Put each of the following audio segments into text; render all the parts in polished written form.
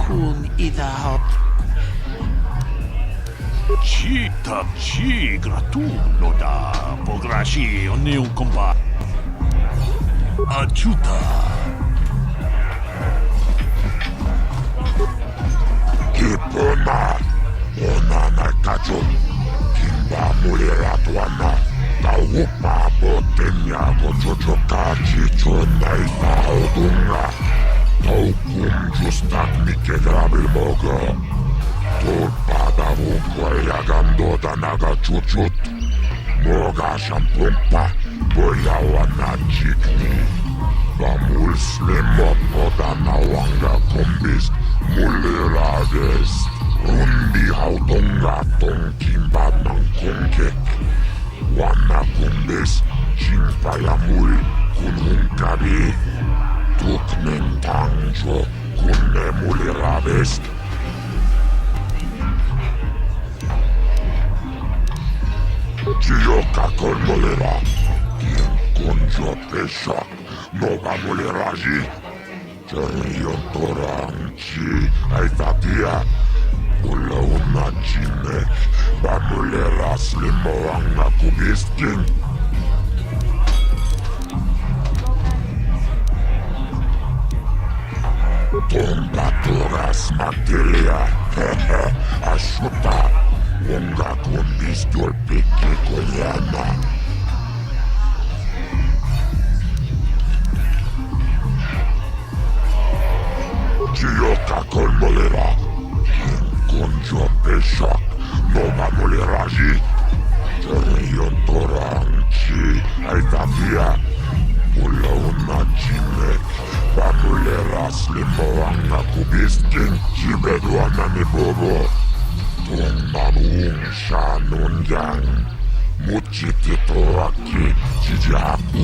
Kun idahot. Ci gratulo da pograci ogni un compa. Aiuta. Kipona, onana kacho, kimba mulera tuana, taupa botenya gojojo kachi chonai taudunga, taukum justak mike grabil moga, tulpada vunquaya gandota naga chuchut, moga shampumpa, boya wana chikni, bamul slimo podana wanga kombis, mulirades, rundi hautonga tongkimba nangkongkek, wana kumbis, chimpaya mul, kunhunkabi, tuknen tangjo, kunne mulirades. Chioka con molera, quien conjo pesha, no va moleraji. Yon toranchi, ai tatia, pula una chine, va molera slimo anga kubiskin. Tomba toras materia, ashuta. Unga kumbis dolpiki koyana. Chioka con molera, quien conjo peshak, no va moleraji. Yon toranchi, ai tapia, pula una chimek, va molera slimo anga kubiskin, chibeduana ni bobo. Tungmanung shanunjang, muchitito aki chijaku.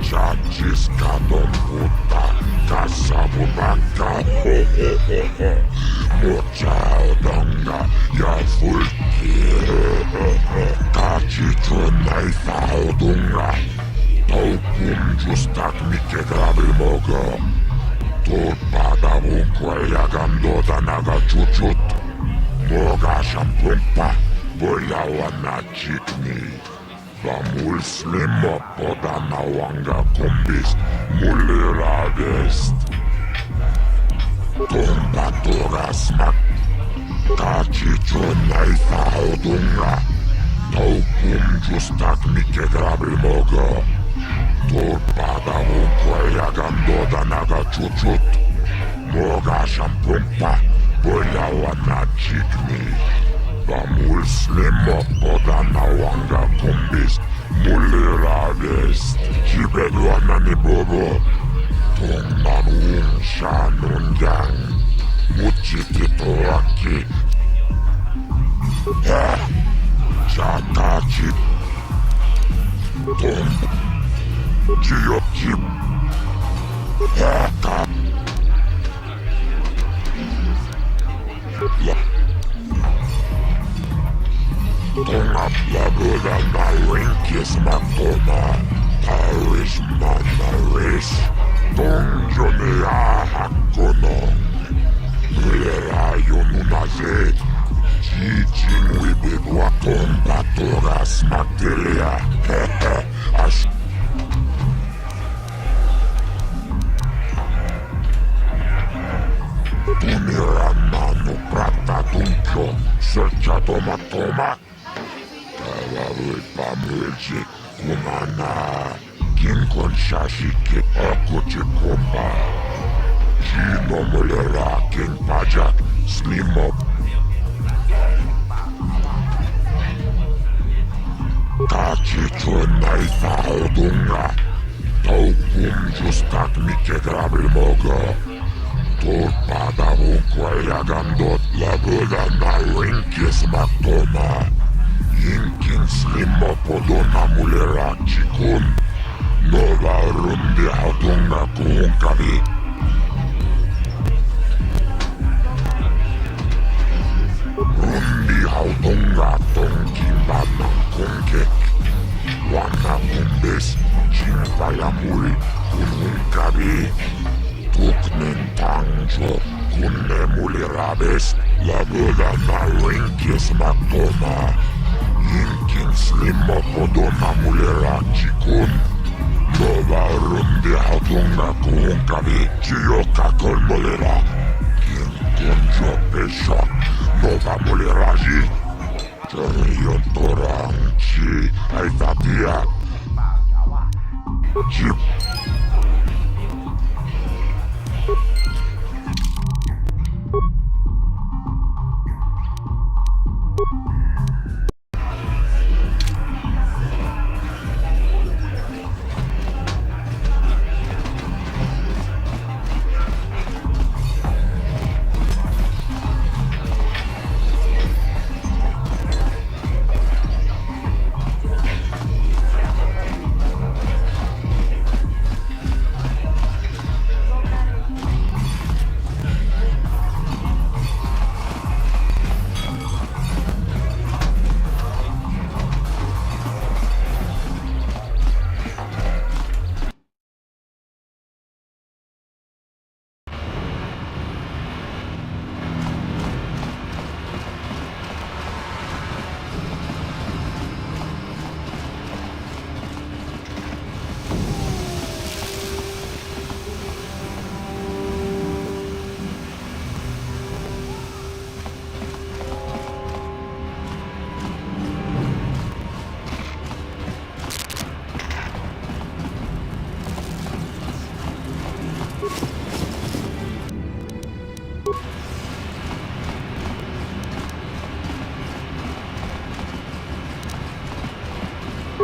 Chachis kanom puta, kasabunaka, ho ho ho ho. Mochao donga, ya fulki, kachichunai faudunga. Taukum justak mike grabil moga. Tulpada vunquaya gandota naga chuchut, moga shampumpa, boya wana chikni, bamul slimo podana wanga kombis, mulirades. Tomba toras mak, kachichunai faudunga, taukum justak mike grabil moga. Tulpada vunquaya gandota naga chuchut, moga shampumpa, boya wana chikni, bamul slimo podana wanga kombis, mulirades, chibeduana ni bobo, tungmanung shanunjang, muchitito aki, chakachit, Chiyokip, Eka, Tungap labuda na rinkis magtuna. Taris manaris. Tungyo niya hakunong. Nilerayon unaze. Jijin wibidwa tombaturas magtilia. Hehe. As Tunirannanu prattatuncho, searcha toma. Täällä pamylsi kumana, kinkon shashikit akuchikumpa. Chino mulera king pajak, slimo. Kachichun naita hodunga, taukum justak mike grabilmoga. Turpadamu kuelagandot labuda na rinkis magtona. Inkin slimo podona mulera chikun. Nova rundi hatunga kuunkavi. Rundi hatunga tonkin bannan kunkek. Wanna kumbis, chimpayamuri kununkavi. Tuknen tangjo, kunne mulirabes, labuda na rinkis magtona. Inkin slimo podona mulera chikun. Nova rundi hatunga kuunkavi, chiyoka kolmolera. Kinkunjo peshak, nova muleraji. Teriyo torangchi, aitatia. Chip.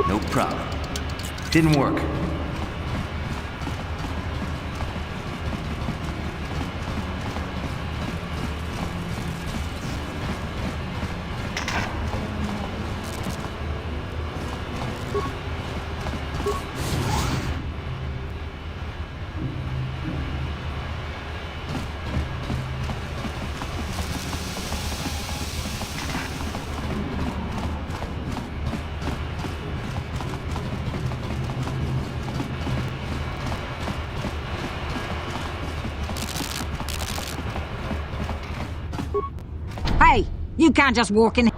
No problem. Didn't work. Hey, you can't just walk in.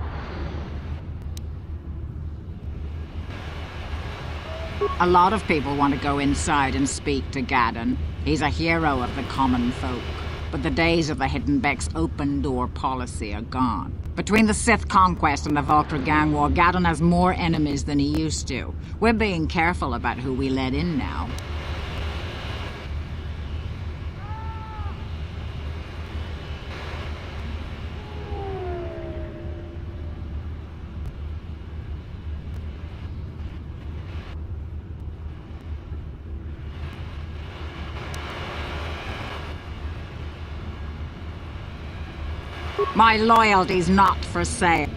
A lot of people want to go inside and speak to Gaddon. He's a hero of the common folk. But the days of the Hidden Beck's open-door policy are gone. Between the Sith conquest and the Vulture gang war, Gaddon has more enemies than he used to. We're being careful about who we let in now. My loyalty's not for sale.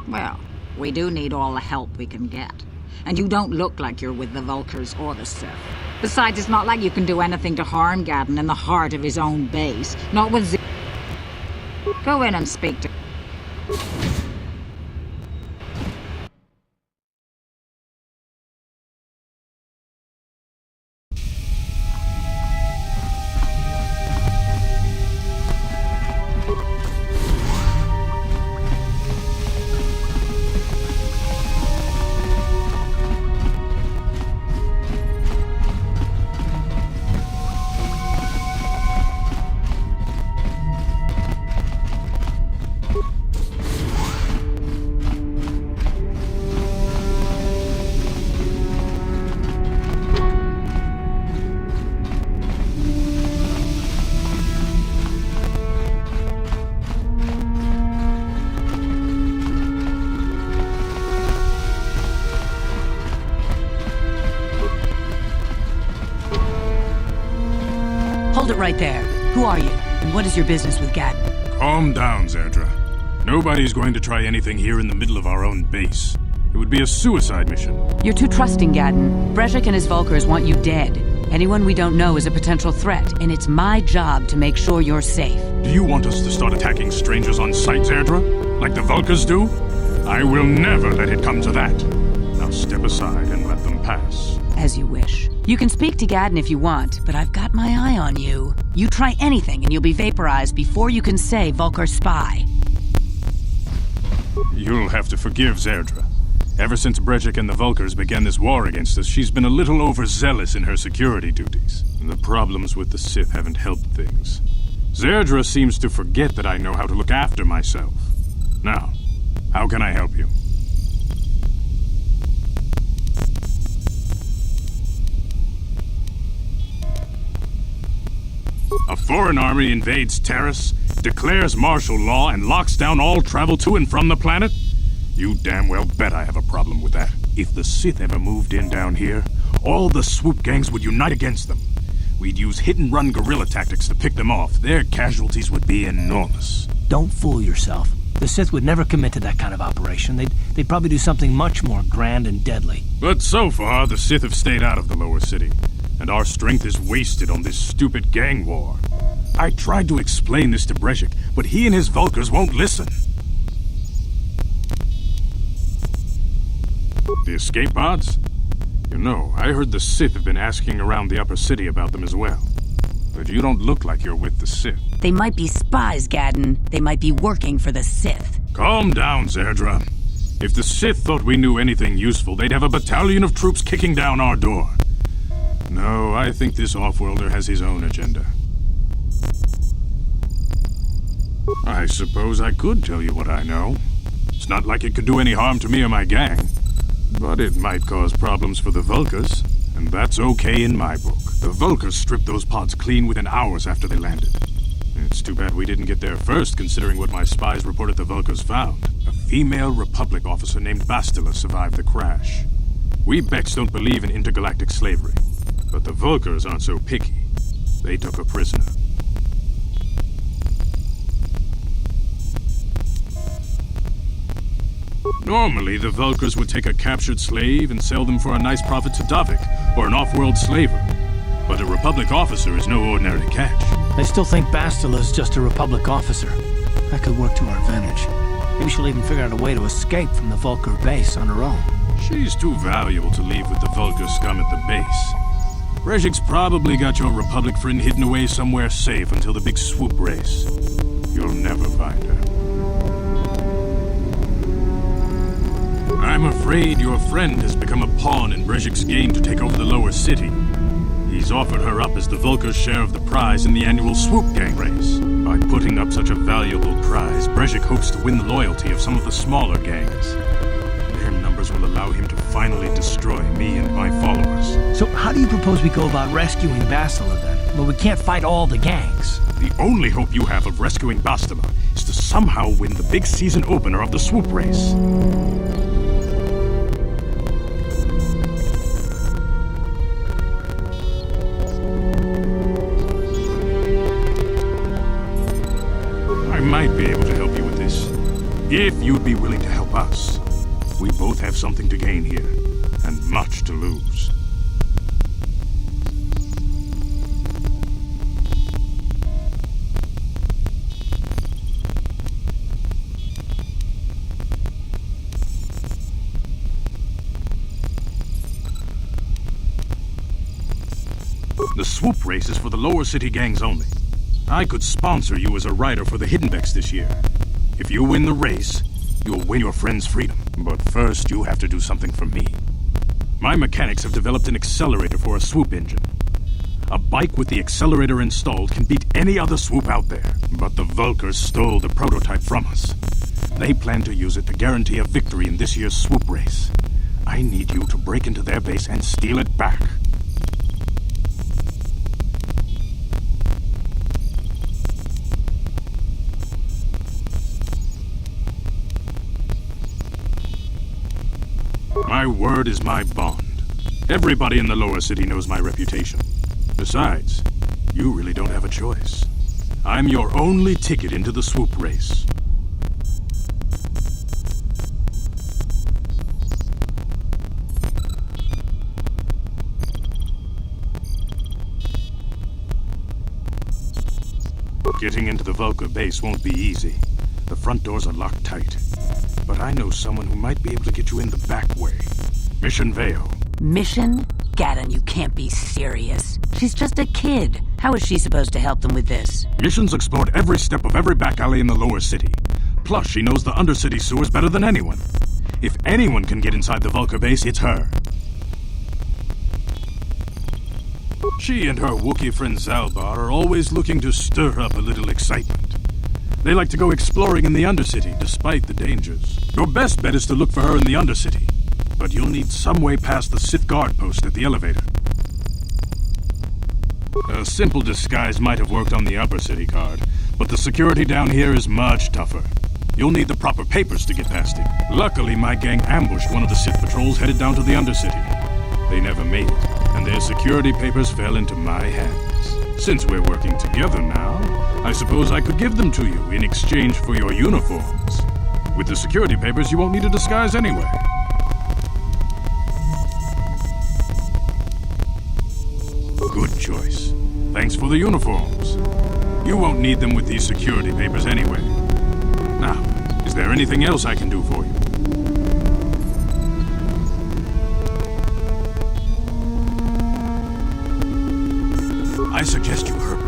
Well, we do need all the help we can get. And you don't look like you're with the Vultures or the Sith. Besides, it's not like you can do anything to harm Gaddon in the heart of his own base. Not with Go in and speak to... Hold it right there. Who are you, and what is your business with Gaddon? Calm down, Zerdra. Nobody's going to try anything here in the middle of our own base. It would be a suicide mission. You're too trusting, Gaddon. Brezhik and his Vulkars want you dead. Anyone we don't know is a potential threat, and it's my job to make sure you're safe. Do you want us to start attacking strangers on sight, Zerdra? Like the Vulkars do? I will never let it come to that. Now step aside and let them pass. As you wish. You can speak to Gaddon if you want, but I've got my eye on you. You try anything and you'll be vaporized before you can say Vulkar spy. You'll have to forgive Zerdra. Ever since Brezhik and the Vulkars began this war against us, she's been a little overzealous in her security duties. And the problems with the Sith haven't helped things. Zerdra seems to forget that I know how to look after myself. Now, how can I help you? A foreign army invades Terrace, declares martial law, and locks down all travel to and from the planet? You damn well bet I have a problem with that. If the Sith ever moved in down here, all the swoop gangs would unite against them. We'd use hit-and-run guerrilla tactics to pick them off. Their casualties would be enormous. Don't fool yourself. The Sith would never commit to that kind of operation. They'd probably do something much more grand and deadly. But so far, the Sith have stayed out of the lower city. And our strength is wasted on this stupid gang war. I tried to explain this to Brezhik, but he and his Vulkars won't listen. The escape pods? You know, I heard the Sith have been asking around the upper city about them as well. But you don't look like you're with the Sith. They might be spies, Gaddon. They might be working for the Sith. Calm down, Zerdra. If the Sith thought we knew anything useful, they'd have a battalion of troops kicking down our door. No, I think this off-worlder has his own agenda. I suppose I could tell you what I know. It's not like it could do any harm to me or my gang. But it might cause problems for the Vulkars, and that's okay in my book. The Vulkars stripped those pods clean within hours after they landed. It's too bad we didn't get there first, considering what my spies reported the Vulkars found. A female Republic officer named Bastila survived the crash. We Becks don't believe in intergalactic slavery. But the Vulkars aren't so picky. They took a prisoner. Normally, the Vulkars would take a captured slave and sell them for a nice profit to Davik, or an off-world slaver. But a Republic officer is no ordinary catch. I still think Bastila's just a Republic officer. That could work to our advantage. Maybe she'll even figure out a way to escape from the Vulkar base on her own. She's too valuable to leave with the Vulkar scum at the base. Brezhik's probably got your Republic friend hidden away somewhere safe until the big swoop race. You'll never find her. I'm afraid your friend has become a pawn in Brezhik's game to take over the lower city. He's offered her up as the Vulkar's share of the prize in the annual swoop gang race. By putting up such a valuable prize, Brezhik hopes to win the loyalty of some of the smaller gangs. Their numbers will allow him to finally destroy me and my followers. So how do you propose we go about rescuing Bastila then? Well, we can't fight all the gangs. The only hope you have of rescuing Bastila is to somehow win the big season opener of the swoop race. I might be able to help you with this, if you'd be willing to help us. We both have something to gain here, and much to lose. The swoop race is for the lower city gangs only. I could sponsor you as a rider for the Hiddenbecks this year. If you win the race, you'll win your friend's freedom. But first, you have to do something for me. My mechanics have developed an accelerator for a swoop engine. A bike with the accelerator installed can beat any other swoop out there. But the Vulkars stole the prototype from us. They plan to use it to guarantee a victory in this year's swoop race. I need you to break into their base and steal it back. My word is my bond. Everybody in the lower city knows my reputation. Besides, you really don't have a choice. I'm your only ticket into the swoop race. Getting into the Vulkar base won't be easy. The front doors are locked tight. But I know someone who might be able to get you in the back way. Mission Veo. Mission? Gaddon, you can't be serious. She's just a kid. How is she supposed to help them with this? Mission's explored every step of every back alley in the lower city. Plus, she knows the undercity sewers better than anyone. If anyone can get inside the Vulkar base, it's her. She and her Wookiee friend Zalbar are always looking to stir up a little excitement. They like to go exploring in the Undercity, despite the dangers. Your best bet is to look for her in the Undercity. But you'll need some way past the Sith guard post at the elevator. A simple disguise might have worked on the Upper City guard, but the security down here is much tougher. You'll need the proper papers to get past it. Luckily, my gang ambushed one of the Sith patrols headed down to the Undercity. They never made it, and their security papers fell into my hands. Since we're working together now, I suppose I could give them to you in exchange for your uniforms. With the security papers, you won't need a disguise anyway. Good choice. Thanks for the uniforms. You won't need them with these security papers anyway. Now, is there anything else I can do for you? I suggest you hurry.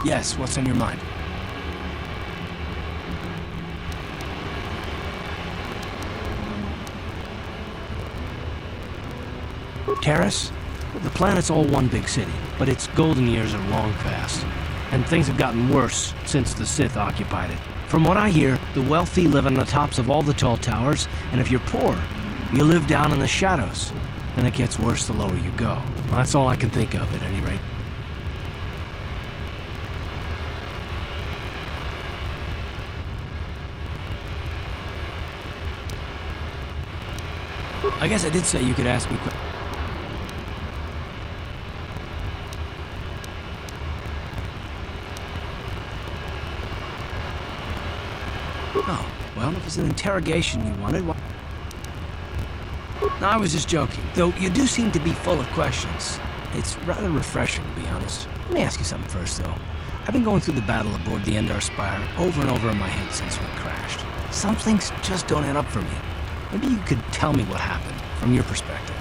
Yes, what's on your mind? Terrace? The planet's all one big city, but its golden years are long past. And things have gotten worse since the Sith occupied it. From what I hear, the wealthy live on the tops of all the tall towers, and if you're poor, you live down in the shadows. And it gets worse the lower you go. Well, that's all I can think of, at any rate. I guess I did say you could ask me questions. Oh, well, if it's an interrogation you wanted, why... No, I was just joking. Though you do seem to be full of questions. It's rather refreshing, to be honest. Let me ask you something first, though. I've been going through the battle aboard the Endar Spire over and over in my head since we crashed. Some things just don't add up for me. Maybe you could tell me what happened, from your perspective.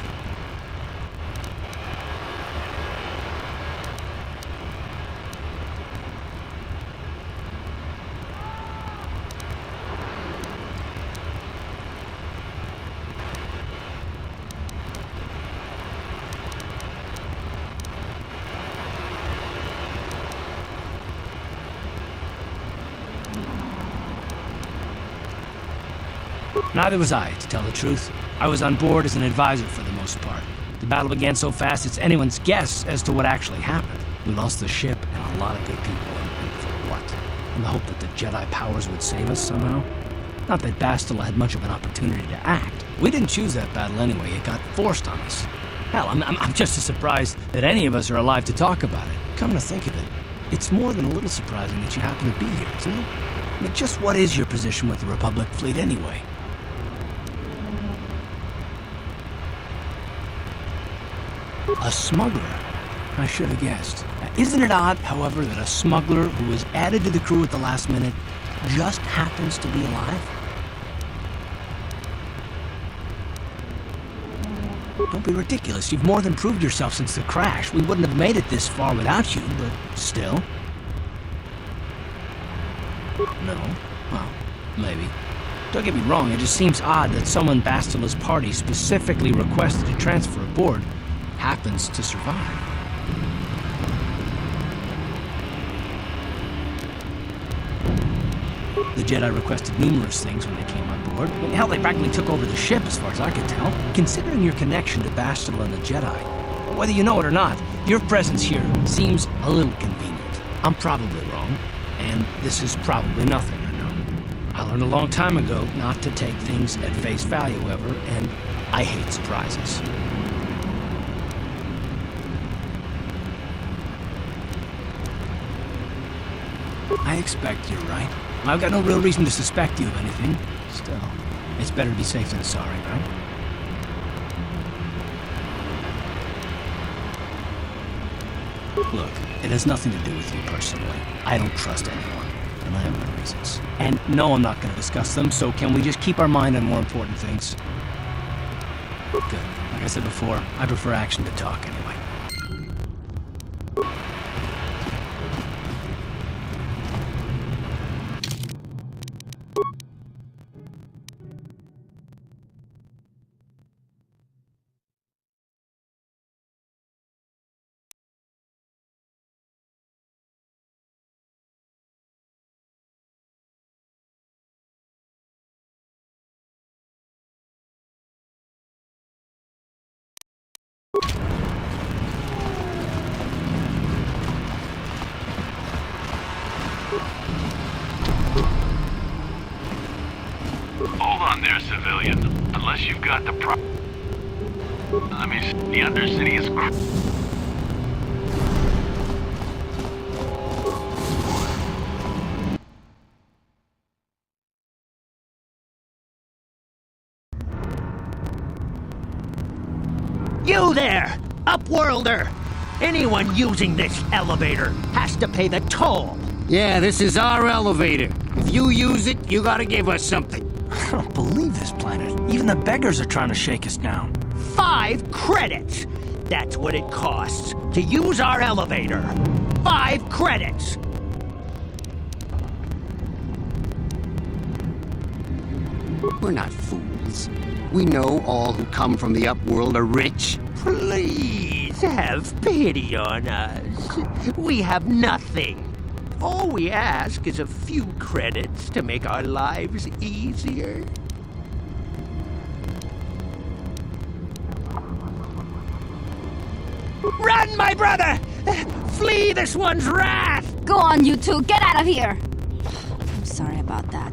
Neither was I, to tell the truth. I was on board as an advisor for the most part. The battle began so fast it's anyone's guess as to what actually happened. We lost the ship and a lot of good people, and for what? In the hope that the Jedi powers would save us somehow? Not that Bastila had much of an opportunity to act. We didn't choose that battle anyway, it got forced on us. Hell, I'm just as surprised that any of us are alive to talk about it. Come to think of it, it's more than a little surprising that you happen to be here, isn't it? I mean, just what is your position with the Republic fleet anyway? A smuggler? I should have guessed. Isn't it odd, however, that a smuggler who was added to the crew at the last minute just happens to be alive? Don't be ridiculous. You've more than proved yourself since the crash. We wouldn't have made it this far without you, but still. No? Well, maybe. Don't get me wrong, it just seems odd that someone Bastila's party specifically requested to transfer aboard happens to survive. The Jedi requested numerous things when they came on board. I mean, hell, they practically took over the ship as far as I could tell. Considering your connection to Bastila and the Jedi, whether you know it or not, your presence here seems a little convenient. I'm probably wrong, and this is probably nothing, I know. I learned a long time ago not to take things at face value ever, and I hate surprises. I expect you're right. I've got no real reason to suspect you of anything. Still, it's better to be safe than sorry, right? Look, it has nothing to do with you personally. I don't trust anyone, and I have my reasons. And no, I'm not going to discuss them, so can we just keep our mind on more important things? Good. Like I said before, I prefer action to talk anyway. Hold on there, civilian. Unless you've got the Let me see. The Undercity is You there, Upworlder! Anyone using this elevator has to pay the toll. Yeah, this is our elevator. If you use it, you gotta give us something. I don't believe this planet. Even the beggars are trying to shake us down. 5 credits! That's what it costs to use our elevator. 5 credits! We're not fools. We know all who come from the Upworld are rich. Please have pity on us. We have nothing. All we ask is a few credits to make our lives easier. Run, my brother! Flee this one's wrath! Go on, you two. Get out of here! I'm sorry about that.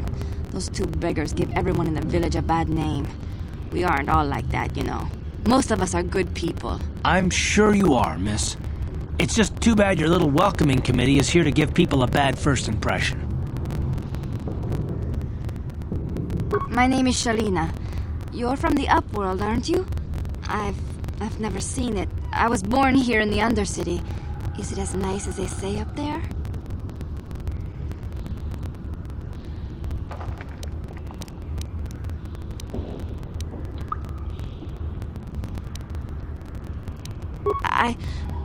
Those 2 beggars give everyone in the village a bad name. We aren't all like that, you know. Most of us are good people. I'm sure you are, miss. It's just too bad your little welcoming committee is here to give people a bad first impression. My name is Shalina. You're from the Upworld, aren't you? I've never seen it. I was born here in the Undercity. Is it as nice as they say up there?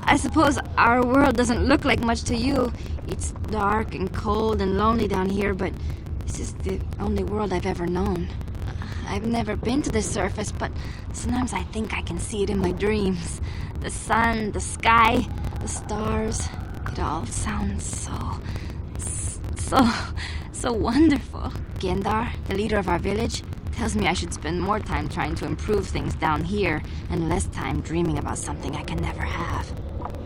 I suppose our world doesn't look like much to you. It's dark and cold and lonely down here, but this is the only world I've ever known. I've never been to the surface, but sometimes I think I can see it in my dreams. The sun, the sky, the stars. It all sounds so wonderful. Gendar, the leader of our village, Tells me I should spend more time trying to improve things down here and less time dreaming about something I can never have.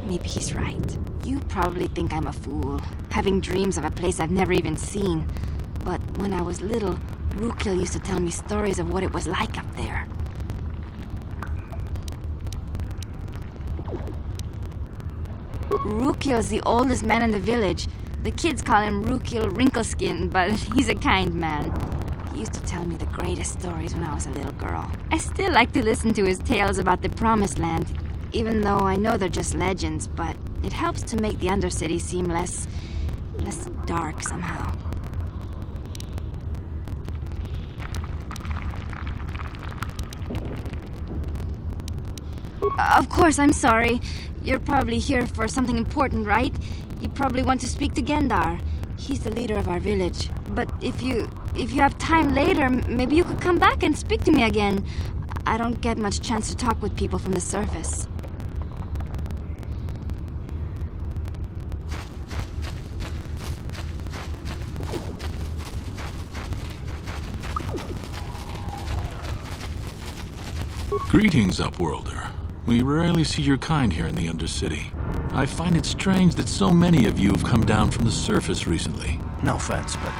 Maybe he's right. You probably think I'm a fool, having dreams of a place I've never even seen. But when I was little, Rukil used to tell me stories of what it was like up there. Rukil's the oldest man in the village. The kids call him Rukil Wrinkleskin, but he's a kind man. He used to tell me the greatest stories when I was a little girl. I still like to listen to his tales about the Promised Land, even though I know they're just legends, but it helps to make the Undercity seem less dark somehow. Of course, I'm sorry. You're probably here for something important, right? You probably want to speak to Gendar. He's the leader of our village. But if you have time later, maybe you could come back and speak to me again. I don't get much chance to talk with people from the surface. Greetings, Upworlder. We rarely see your kind here in the Undercity. I find it strange that so many of you have come down from the surface recently. No offense, but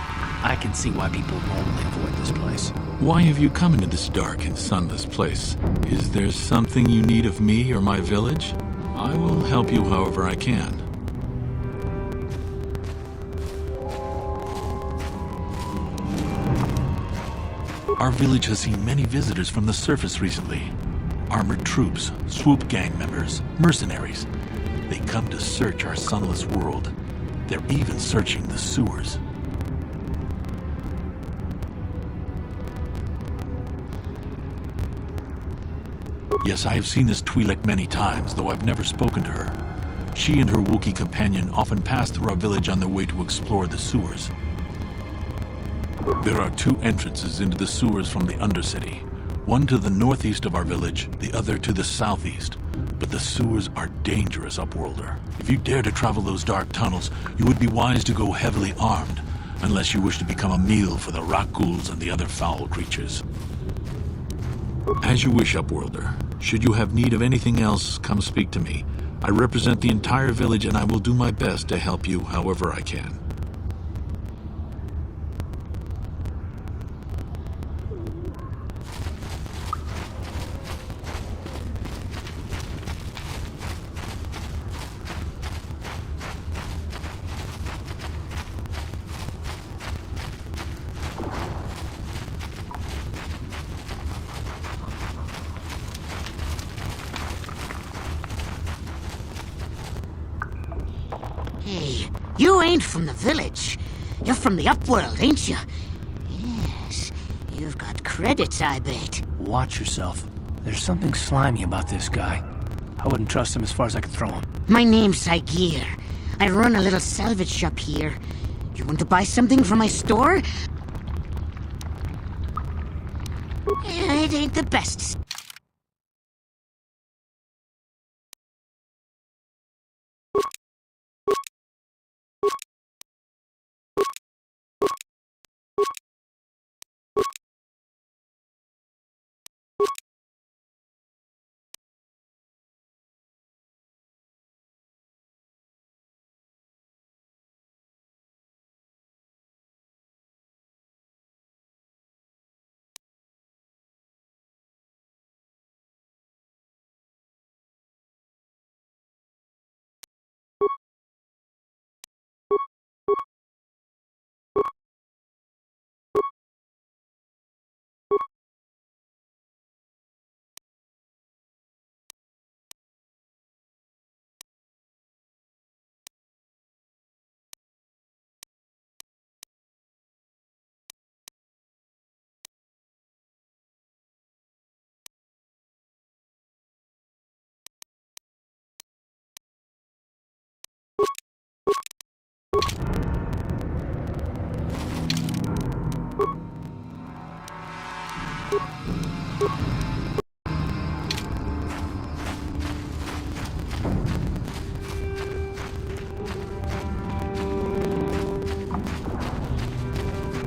I can see why people normally avoid this place. Why have you come into this dark and sunless place? Is there something you need of me or my village? I will help you however I can. Our village has seen many visitors from the surface recently. Armored troops, swoop gang members, mercenaries. They come to search our sunless world. They're even searching the sewers. Yes, I have seen this Twi'lek many times, though I've never spoken to her. She and her Wookiee companion often pass through our village on their way to explore the sewers. There are two entrances into the sewers from the Undercity. One to the northeast of our village, the other to the southeast. But the sewers are dangerous, Upworlder. If you dare to travel those dark tunnels, you would be wise to go heavily armed, unless you wish to become a meal for the rock ghouls and the other foul creatures. As you wish, Upworlder. Should you have need of anything else, come speak to me. I represent the entire village and I will do my best to help you however I can. Hey, you ain't from the village. You're from the Upworld, ain't you? Yes, you've got credits, I bet. Watch yourself. There's something slimy about this guy. I wouldn't trust him as far as I could throw him. My name's Saigir. I run a little salvage shop here. You want to buy something from my store? It ain't the best.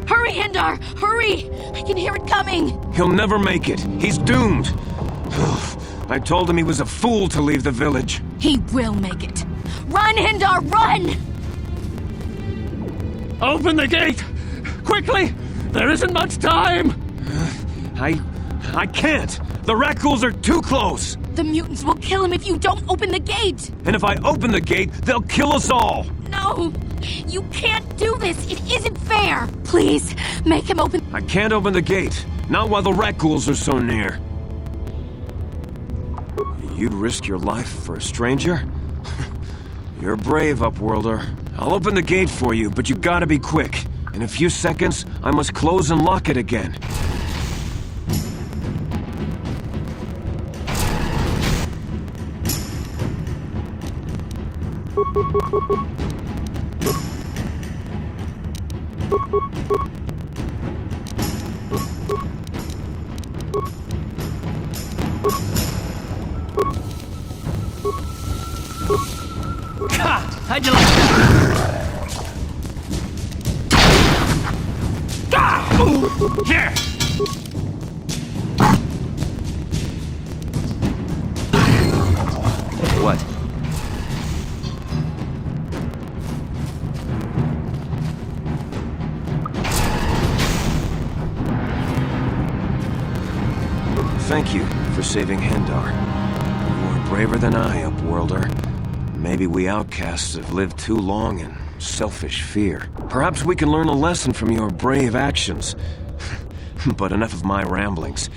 Hurry, Gendar! Hurry! I can hear it coming! He'll never make it. He's doomed. I told him he was a fool to leave the village. He will make it. Run, Hindar, run! Open the gate! Quickly! There isn't much time! I can't! The Rakghouls are too close! The mutants will kill him if you don't open the gate! And if I open the gate, they'll kill us all! No! You can't do this! It isn't fair! Please, make him open— I can't open the gate. Not while the Rakghouls are so near. You'd risk your life for a stranger? You're brave, Upworlder. I'll open the gate for you, but you gotta be quick. In a few seconds, I must close and lock it again. How'd you like that? Here! What? Thank you for saving Hindar. You are braver than I, Upworlder. Maybe we outcasts have lived too long in selfish fear. Perhaps we can learn a lesson from your brave actions. But enough of my ramblings.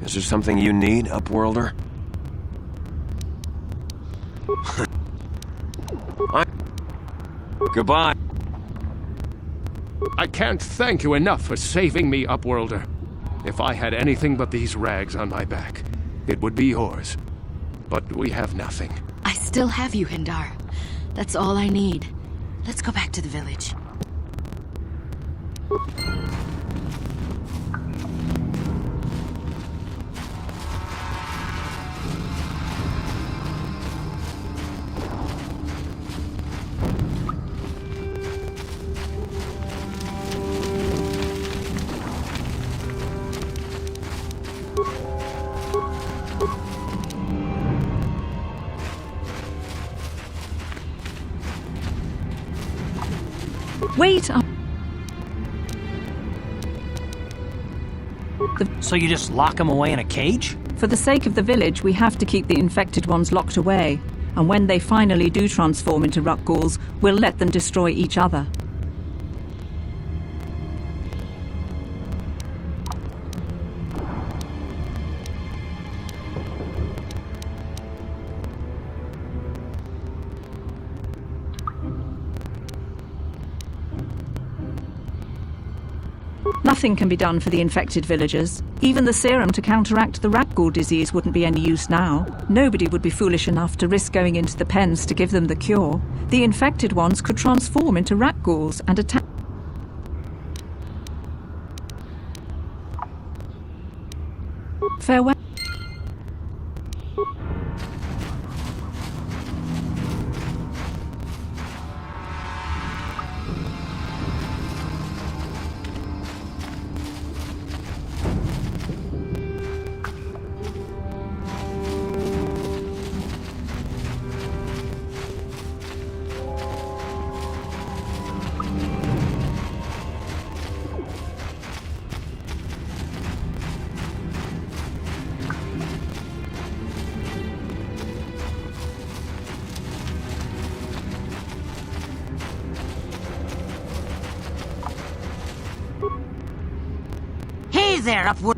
Is there something you need, Upworlder? Goodbye. I can't thank you enough for saving me, Upworlder. If I had anything but these rags on my back, it would be yours. But we have nothing. I still have you, Hindar. That's all I need. Let's go back to the village. Wait! So you just lock them away in a cage? For the sake of the village, we have to keep the infected ones locked away. And when they finally do transform into Rakghouls, we'll let them destroy each other. Nothing can be done for the infected villagers. Even the serum to counteract the Rakghoul disease wouldn't be any use now. Nobody would be foolish enough to risk going into the pens to give them the cure. The infected ones could transform into Rakghouls and attack. Farewell. Hey there, Upward.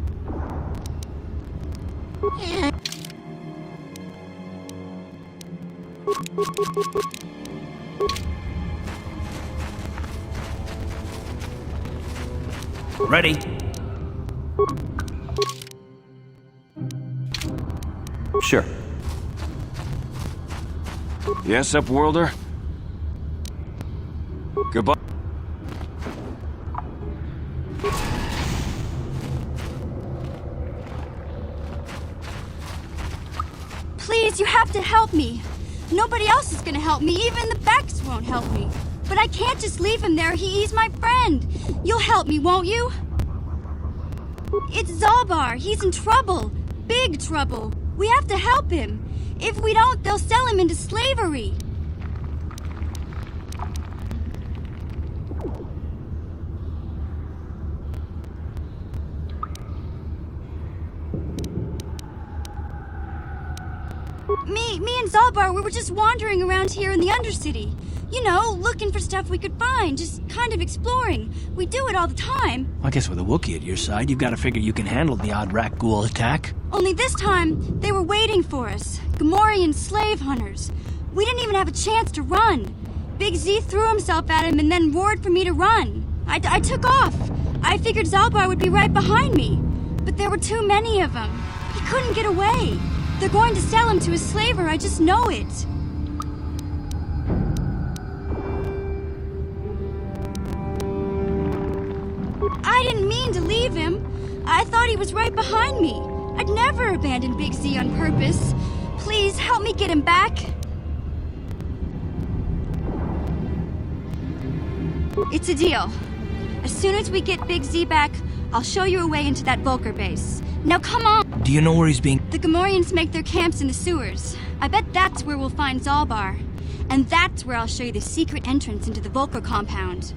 Ready? Sure. Yes, Upworlder? Goodbye. Please, you have to help me. Nobody else is gonna help me. Even the Becks won't help me. But I can't just leave him there. He's my friend. You'll help me, won't you? It's Zalbar. He's in trouble. Big trouble. We have to help him. If we don't, they'll sell him into slavery. Me and Zalbar, we were just wandering around here in the Undercity. You know, looking for stuff we could find, just kind of exploring. We do it all the time. I guess with a Wookiee at your side, you've got to figure you can handle the odd rat ghoul attack. Only this time, they were waiting for us. Gamorrean slave hunters. We didn't even have a chance to run. Big Z threw himself at him and then roared for me to run. I took off. I figured Zalbar would be right behind me. But there were too many of them. He couldn't get away. They're going to sell him to a slaver, I just know it. I didn't mean to leave him. I thought he was right behind me. I'd never abandon Big Z on purpose. Please, help me get him back. It's a deal. As soon as we get Big Z back, I'll show you a way into that Vulcar base. Now come on! Do you know where he's being... The Gamorreans make their camps in the sewers. I bet that's where we'll find Zalbar. And that's where I'll show you the secret entrance into the Vulcar compound.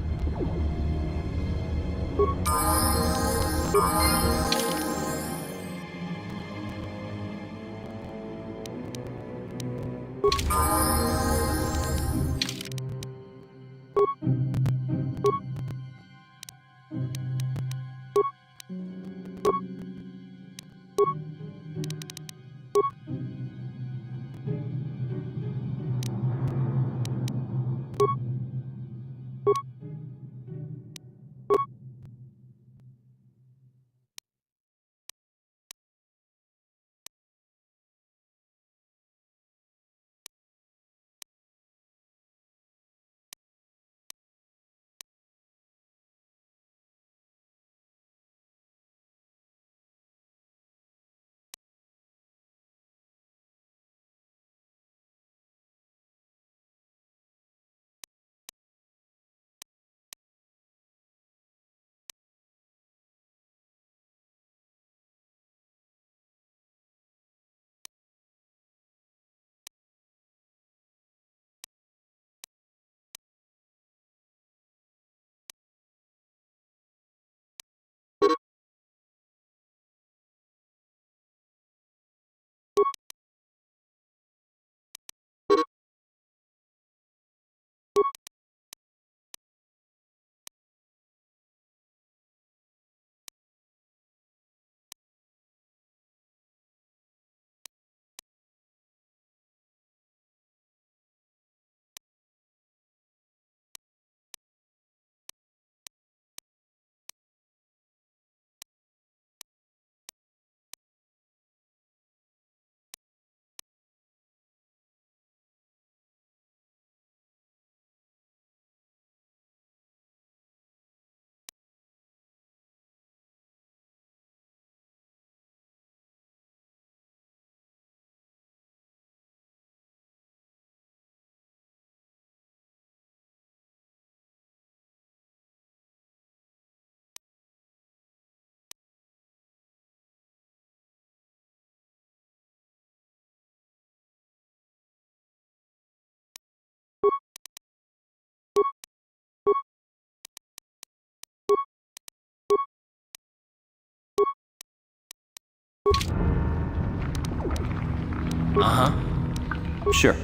Uh-huh. Sure.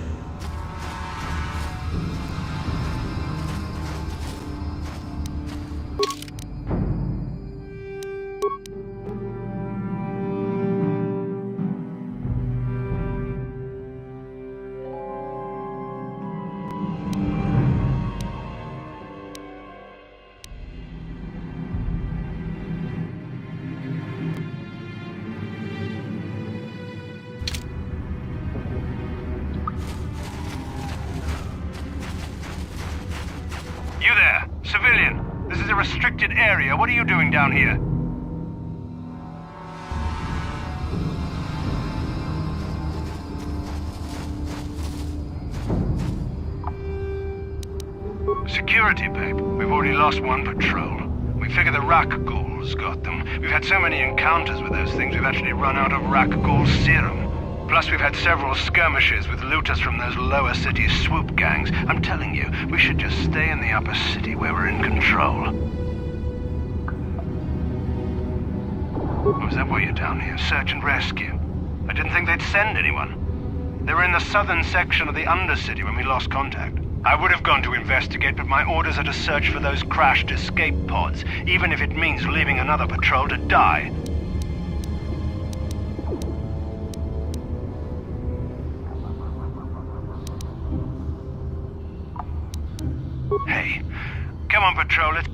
You there, civilian. This is a restricted area. What are you doing down here? Security, babe. We've already lost one patrol. We figure the rock ghoul Ghoul's got them. We've had so many encounters with those things, we've actually run out of Ghoul serum. Plus, we've had several skirmishes with looters from those lower city swoop gangs. I'm telling you, we should just stay in the upper city where we're in control. Oh, is that why you're down here? Search and rescue? I didn't think they'd send anyone. They were in the southern section of the Undercity when we lost contact. I would have gone to investigate, but my orders are to search for those crashed escape pods, even if it means leaving another patrol to die. Hey, come on, patrol, let's...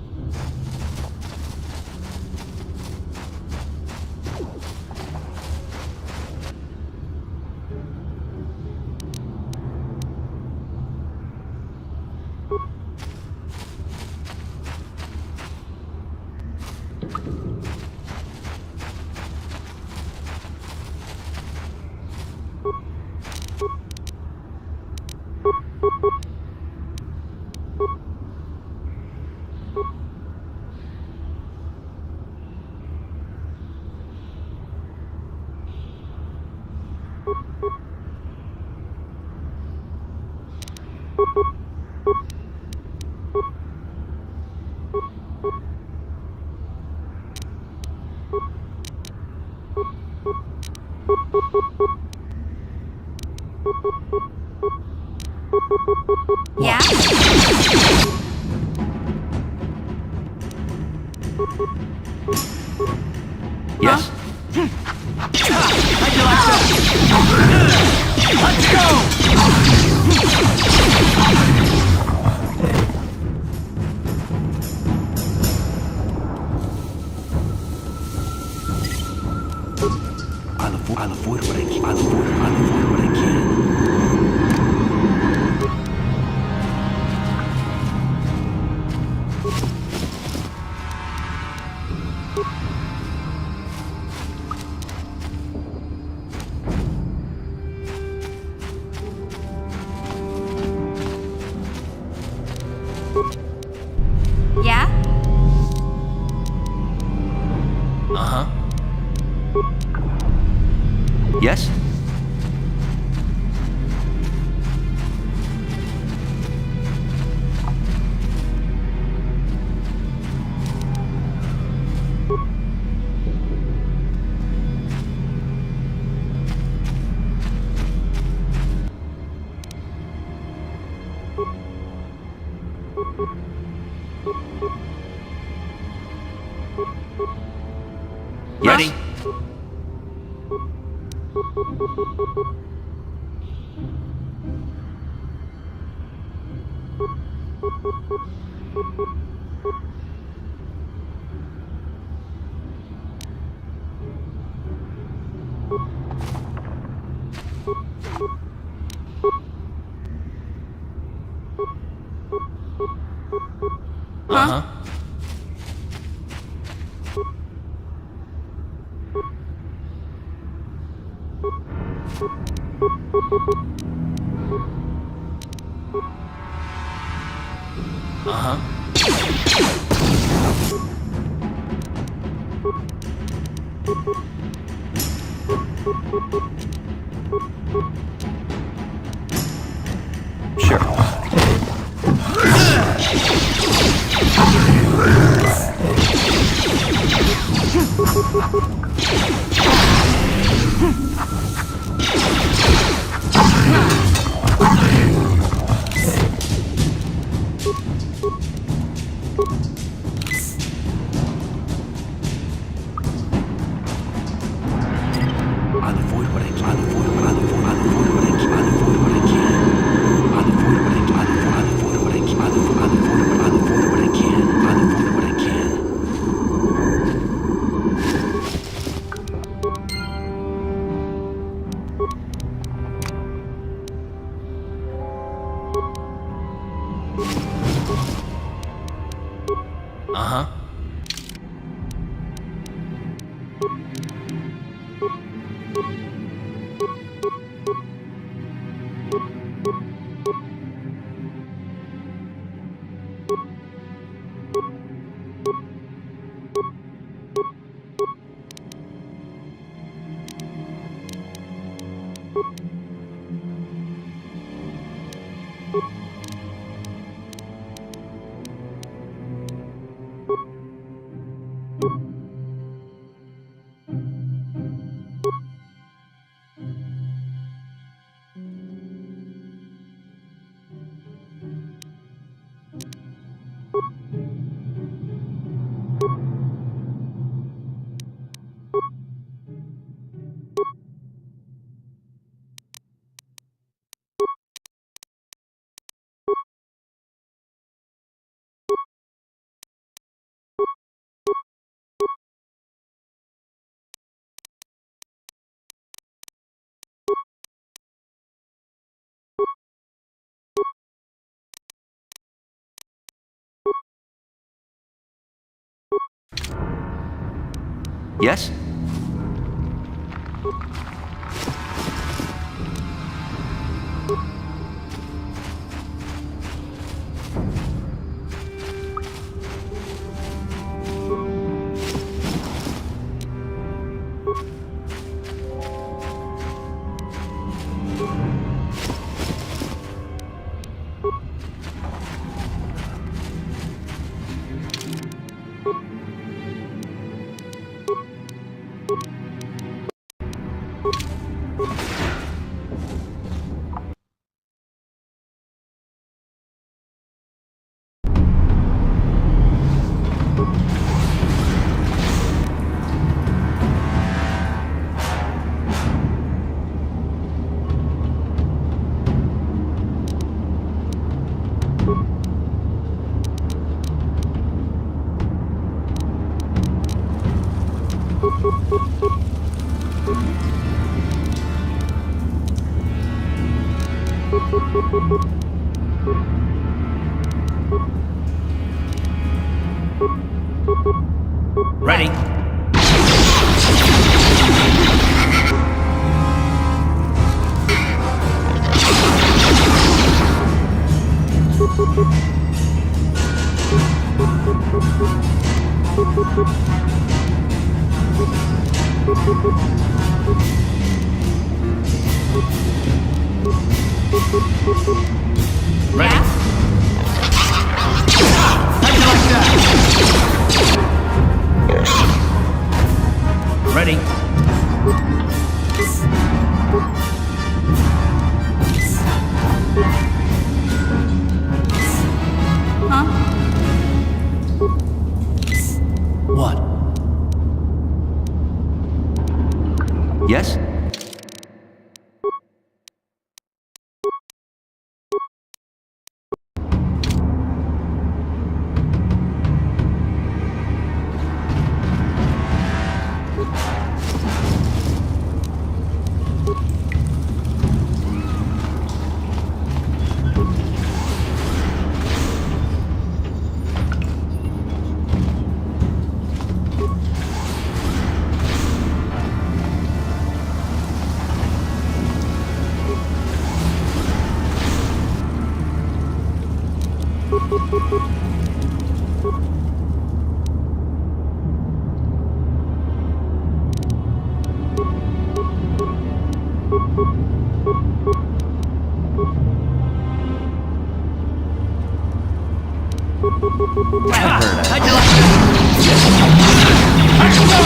Yeah? Yes? Let's go! I'll avoid what I can. Yeah? Uh-huh. Yes? Ready? Uh-huh. Uh-huh. Sure. Uh-huh. Yes? Ready? Ready? How'd you like that? Ready? Huh? What? Yes? How'd you like that? Let's go!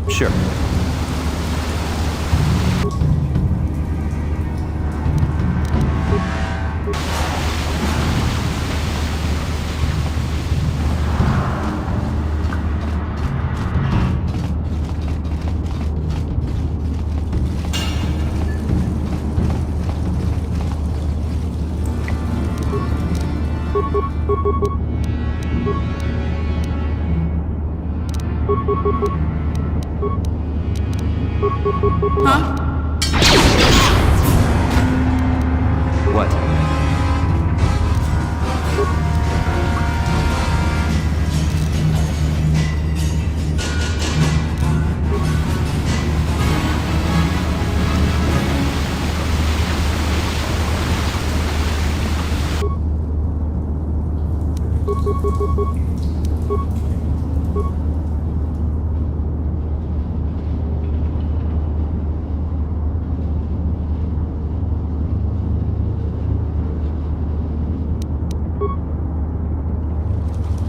Sure. What?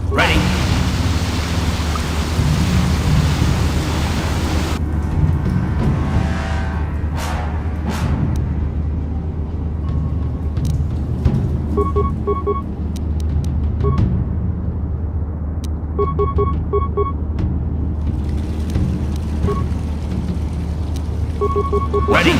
Ready? Ready?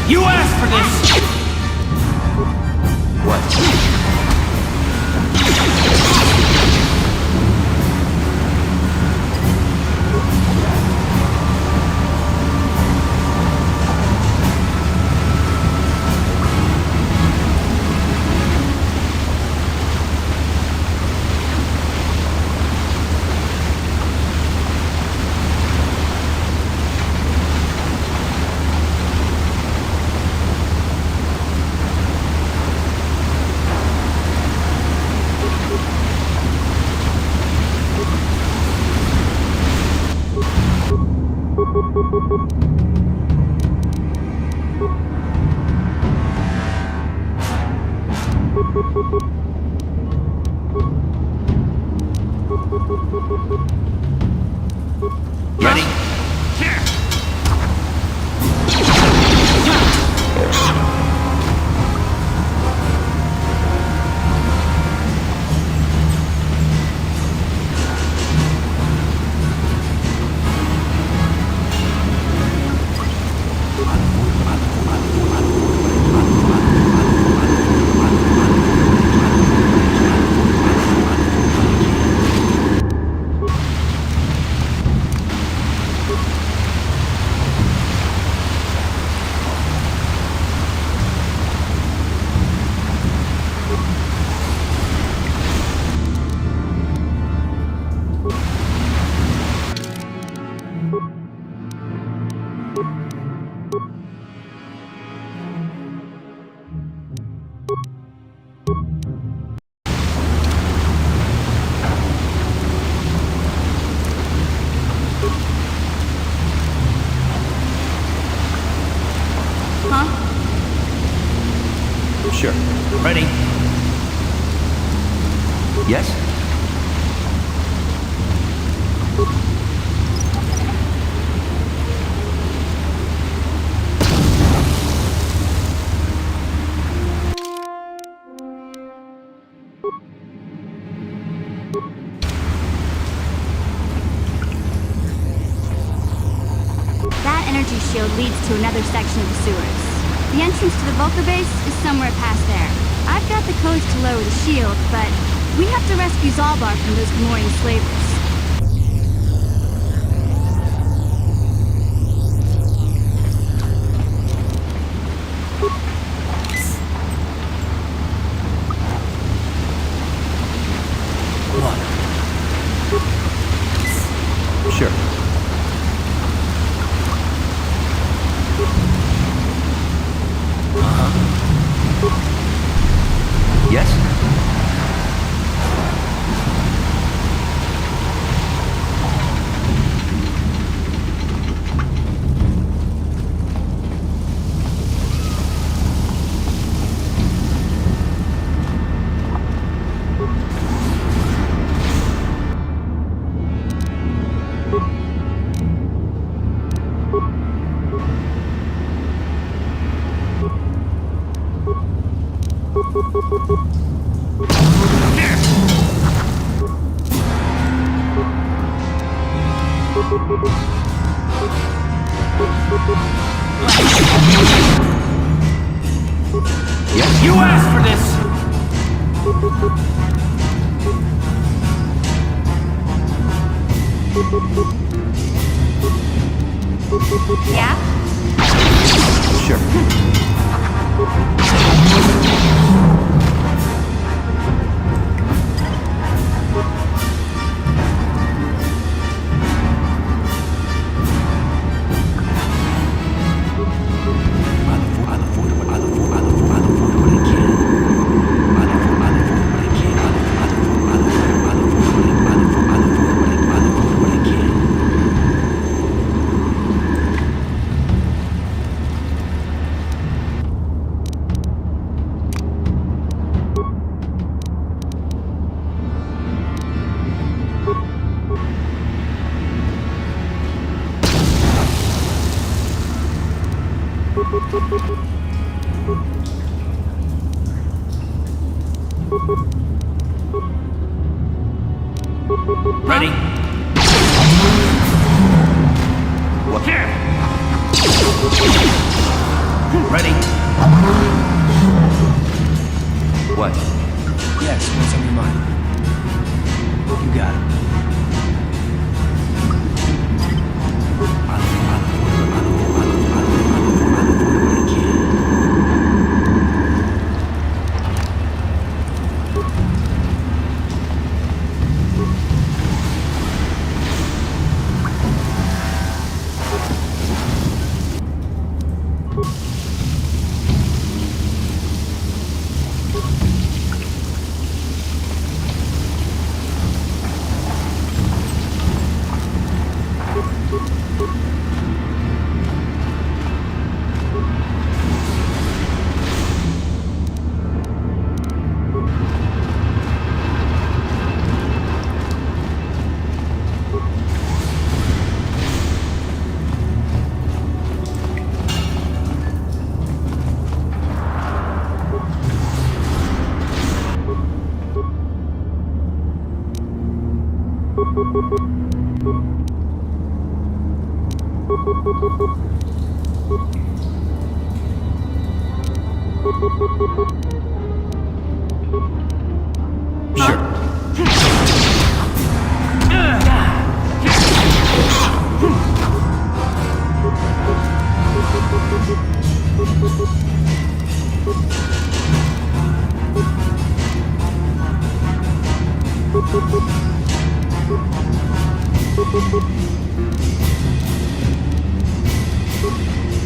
You asked for this! What? Ready? Sure. Ready? Yes? That energy shield leads to another section of the sewers. The entrance to the Vulcan base is somewhere past there. I've got the codes to lower the shield, but we have to rescue Zalbar from those Gamorrean slavers. Sure. Yes? Yes. You asked for this! Yeah? Sure. Ready? What? Here! Ready? What? Yes, what's on your mind? You got it.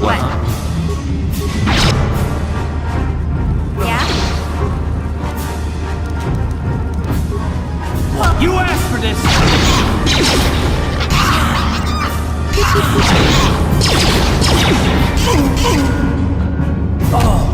What? Yeah? You asked for this! Oh!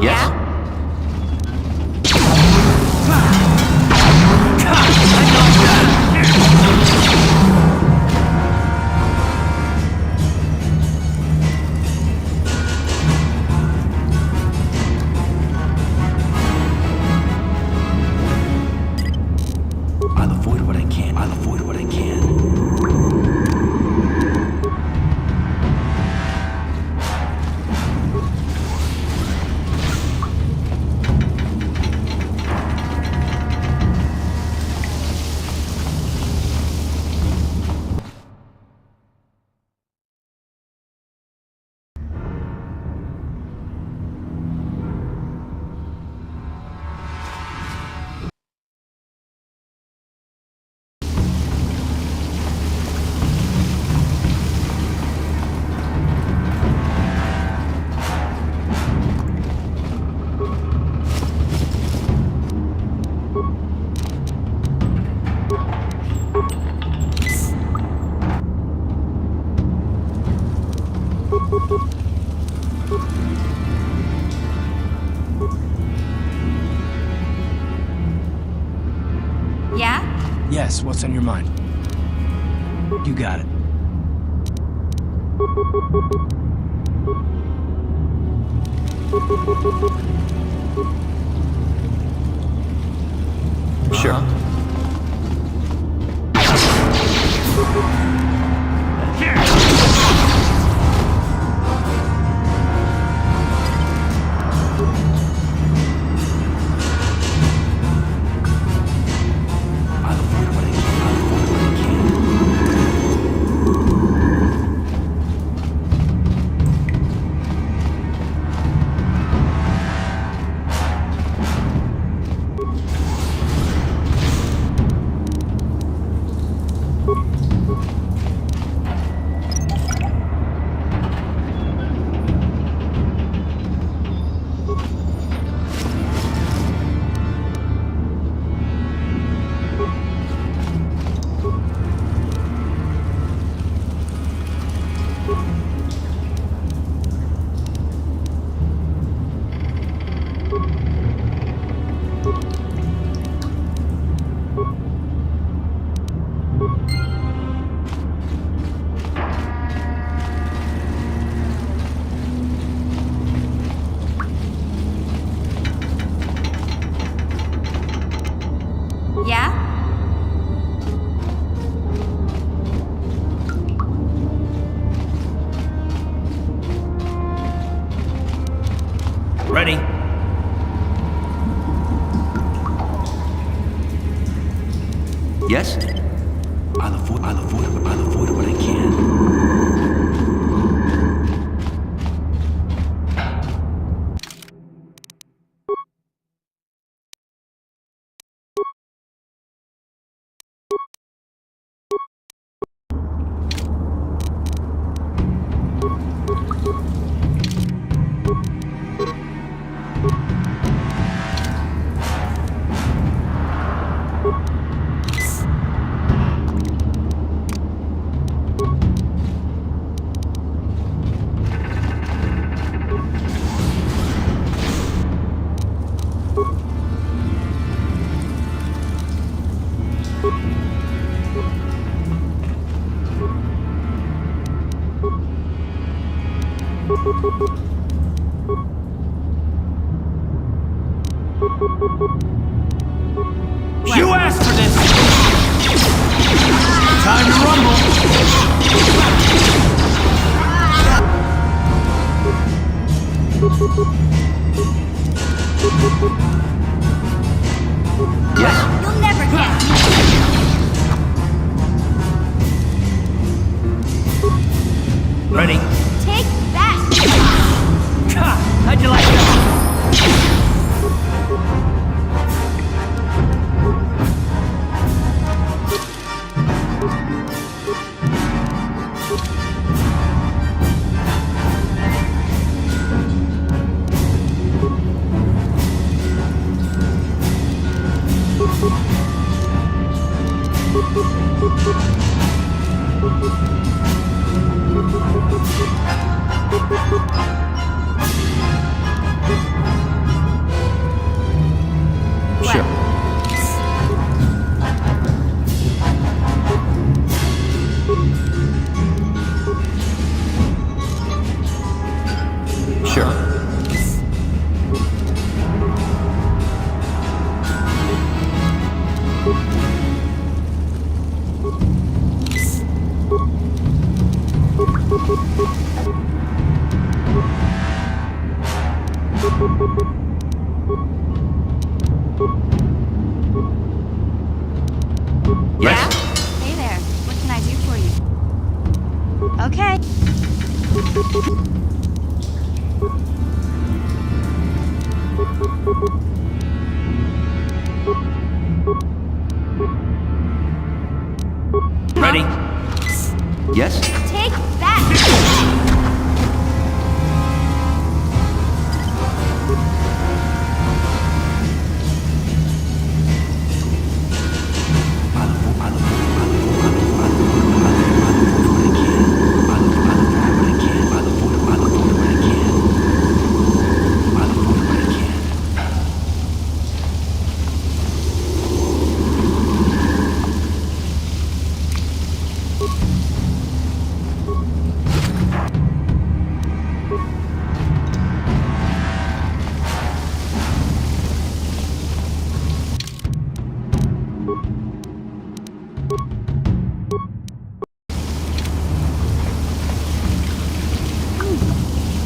Yes? I'll avoid what I can. I'll avoid what I can. Yeah? Yes, what's on your mind? You got it. Sure. I'll avoid what I can. I'll avoid what I can. Yeah? Ready? Yes? I'll avoid what I can. You asked for this! Time to rumble! Yes? You'll never get. Ready? Take that! How'd you like that? Sure. Sure. Yes. Hey there. What can I do for you? Okay. Ready? Yes? Take that!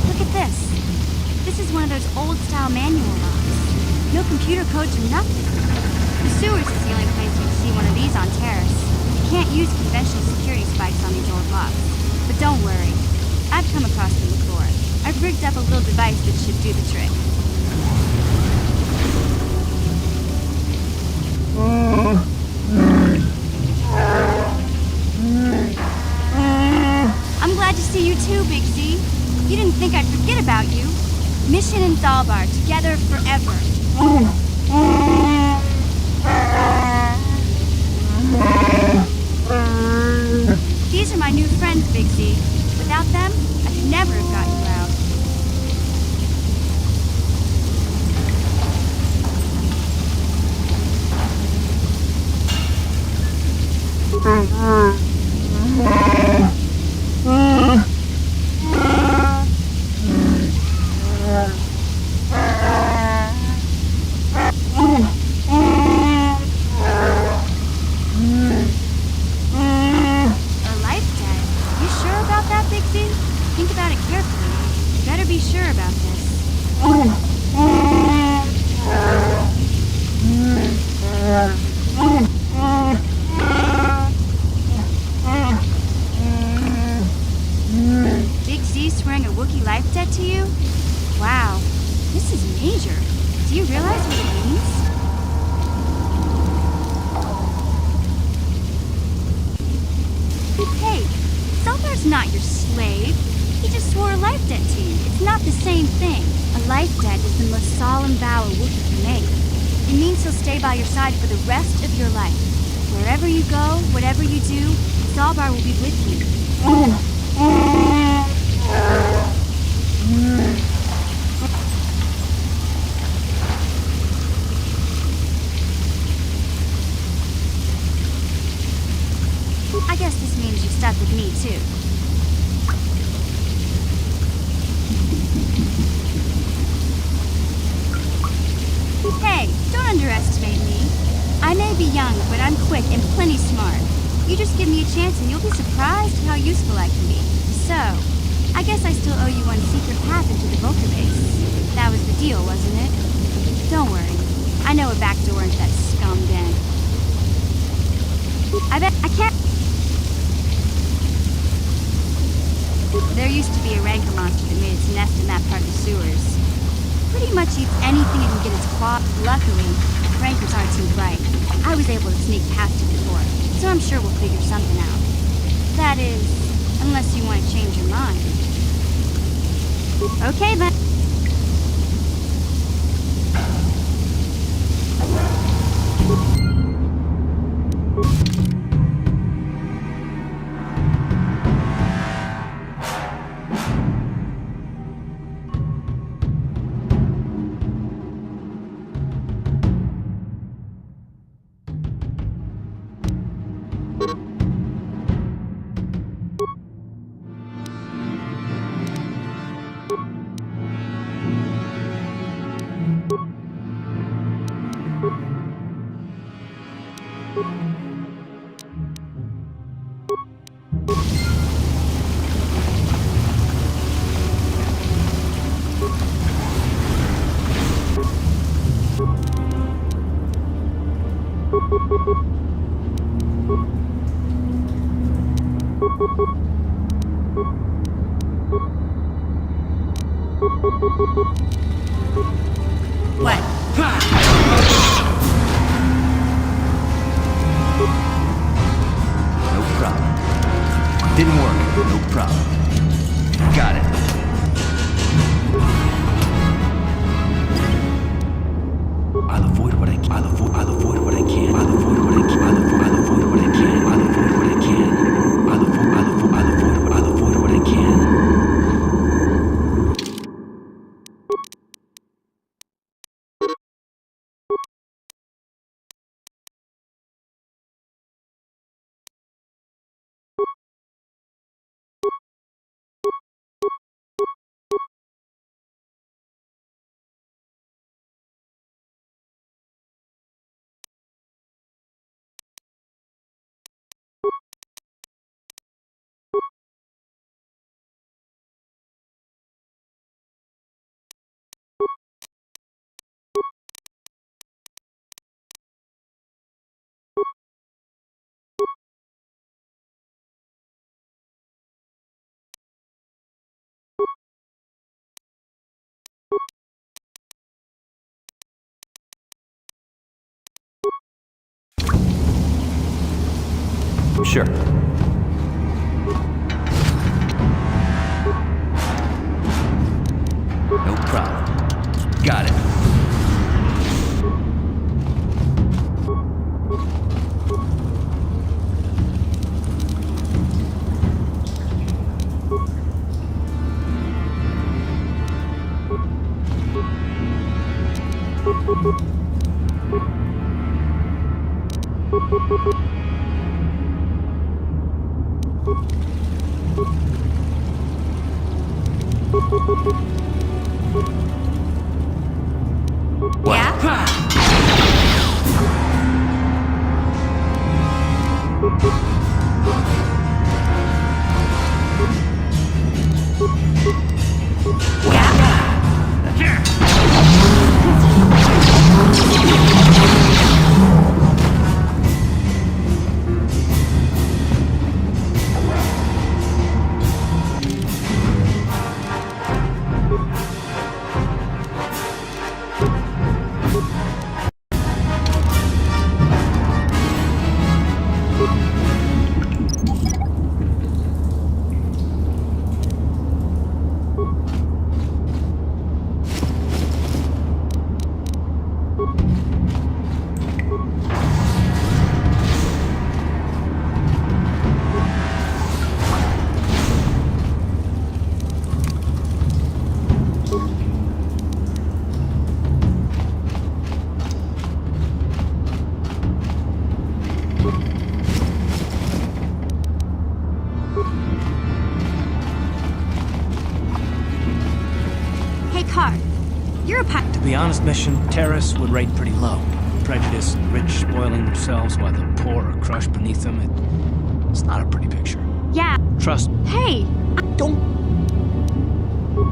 Look at this. This is one of those old-style manual locks. No computer codes or nothing. The sewers is the only place you'd see one of these on Terrace. You can't use conventional security spikes on these old locks. But don't worry. I've come across them before. I've rigged up a little device that should do the trick. I'm glad to see you too, Big Z. You didn't think I'd forget about you. Mission and Thalbar, together forever. These are my new friends, Big Z. Without them, I could never have got you out. Our life's dead. You sure about that, Big Z? Think about it carefully. You better be sure about this. Big Z swearing a Wookiee life debt to you? Wow, this is major. Do you realize what it means? Hey, Zeldar's not your slave. He just swore a life debt to you. It's not the same thing. A life debt is the most solemn vow a Wookiee can make. It means he'll stay by your side for the rest of your life. Wherever you go, whatever you do, Zalbar will be with you. I guess this means you're stuck with me, too. Hey, don't underestimate me. I may be young, but I'm quick and plenty smart. You just give me a chance and you'll be surprised how useful I can be. So, I guess I still owe you one secret path into the Vulcan base. That was the deal, wasn't it? Don't worry. I know a back door into that scum den. I bet I can't... There used to be a rancor monster that made its nest in that part of the sewers. Pretty much eats anything it can get its claw. Luckily, rancors aren't too bright. I was able to sneak past it before, so I'm sure we'll figure something out. That is, unless you want to change your mind. Okay, then. What? No problem. Didn't work. No problem. Got it. I'll avoid what I can. I'll avoid what I can. I'll avoid what I can. I'll avoid what I can. I'll avoid what I can. I'll avoid what I can. Sure. No problem. Got it. To be honest, Mission, terrorists would rate pretty low. Prejudice, the rich spoiling themselves while the poor are crushed beneath them. It's not a pretty picture. Yeah. Trust me. Hey! I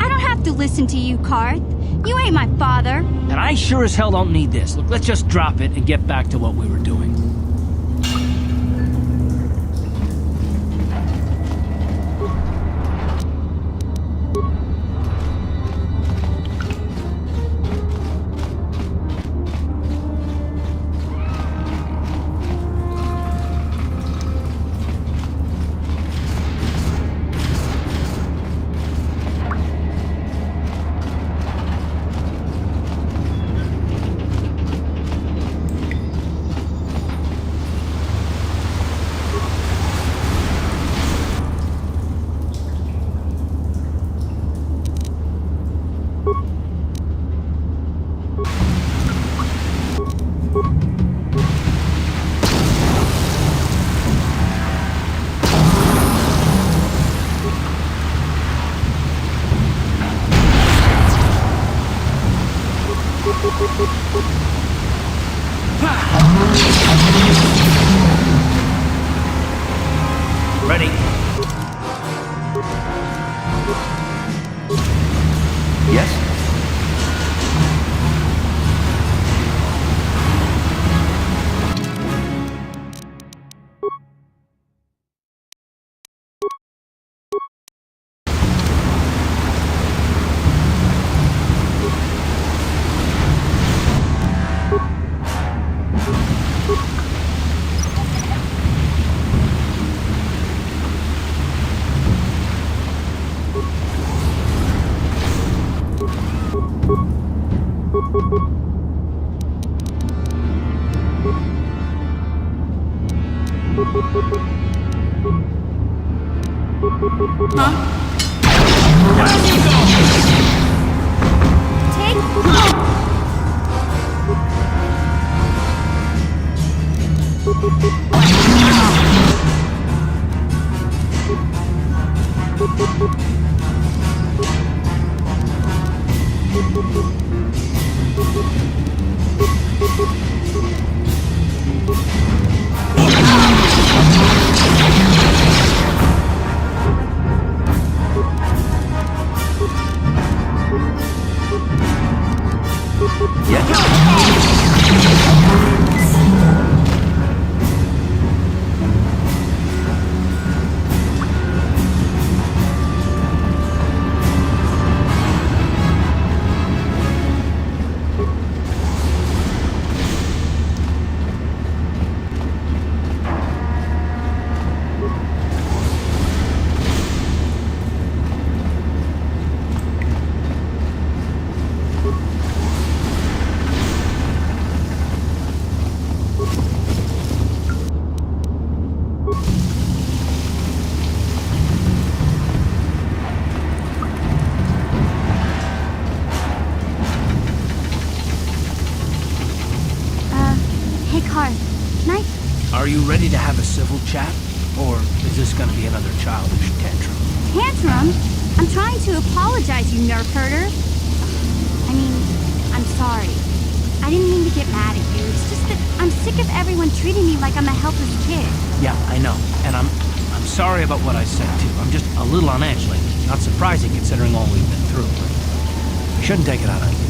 don't have to listen to you, Karth. You ain't my father. And I sure as hell don't need this. Look, let's just drop it and get back to what we were doing. Ready. Yes? Are you ready to have a civil chat? Or is this gonna be another childish tantrum? Tantrum? I'm trying to apologize, you nerf herder. I mean, I'm sorry. I didn't mean to get mad at you. It's just that I'm sick of everyone treating me like I'm a helpless kid. Yeah, I know. And I'm sorry about what I said, too. I'm just a little on edge lately. Not surprising considering all we've been through. I shouldn't take it out on you.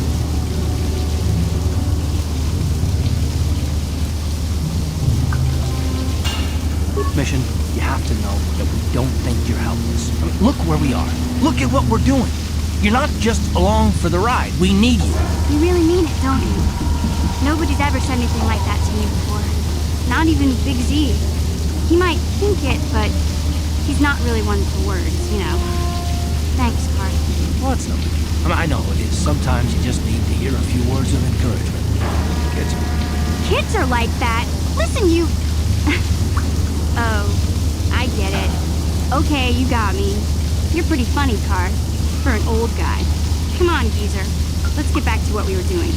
Mission, you have to know that we don't think you're helpless. I mean, look where we are. Look at what we're doing. You're not just along for the ride. We need you. You really mean it, don't you? Nobody's ever said anything like that to me before. Not even Big Z. He might think it, but he's not really one for words, you know. Thanks, Carl. Well, it's no big deal. I mean, I know it is. Sometimes you just need to hear a few words of encouragement. Kids are like that. Listen, you... Oh, I get it. Okay, you got me. You're pretty funny, Car, for an old guy. Come on, geezer. Let's get back to what we were doing.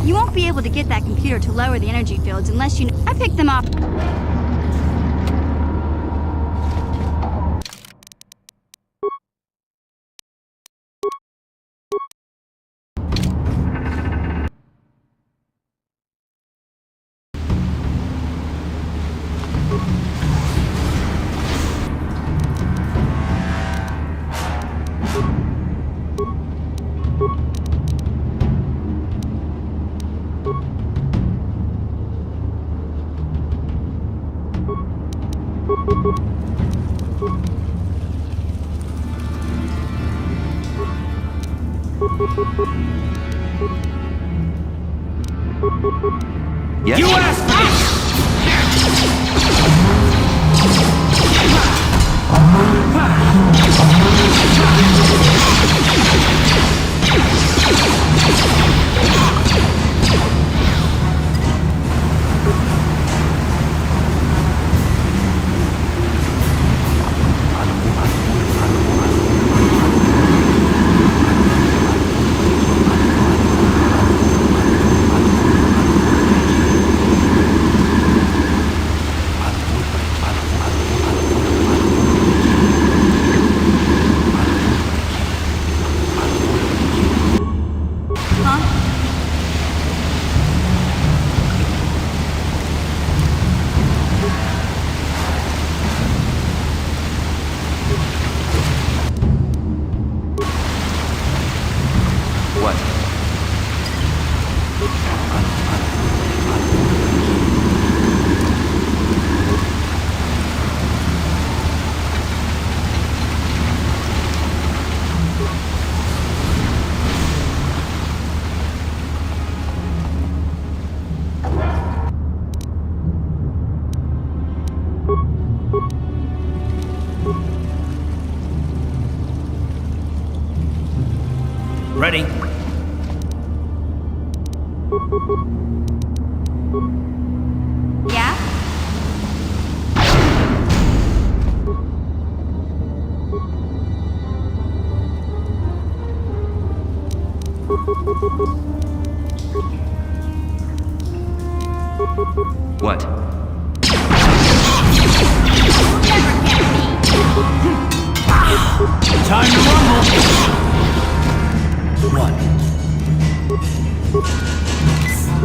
You won't be able to get that computer to lower the energy fields unless you... I picked them up. Yes. You asked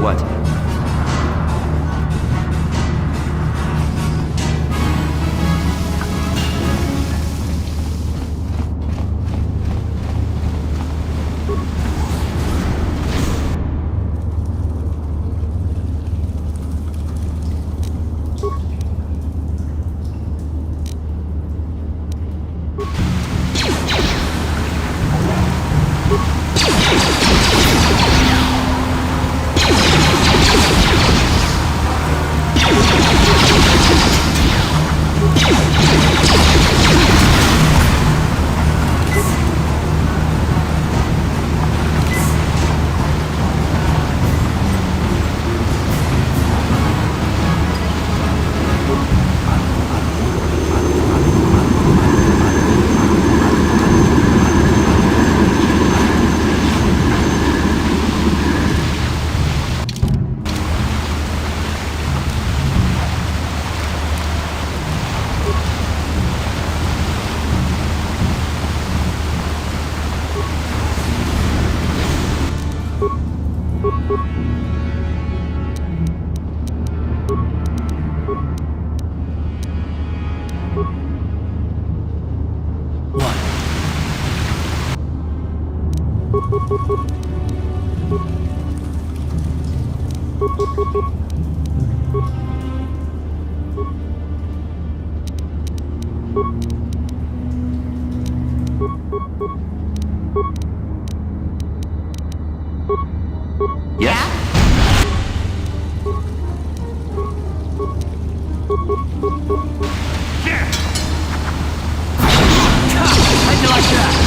What? Yes? How'd you like that?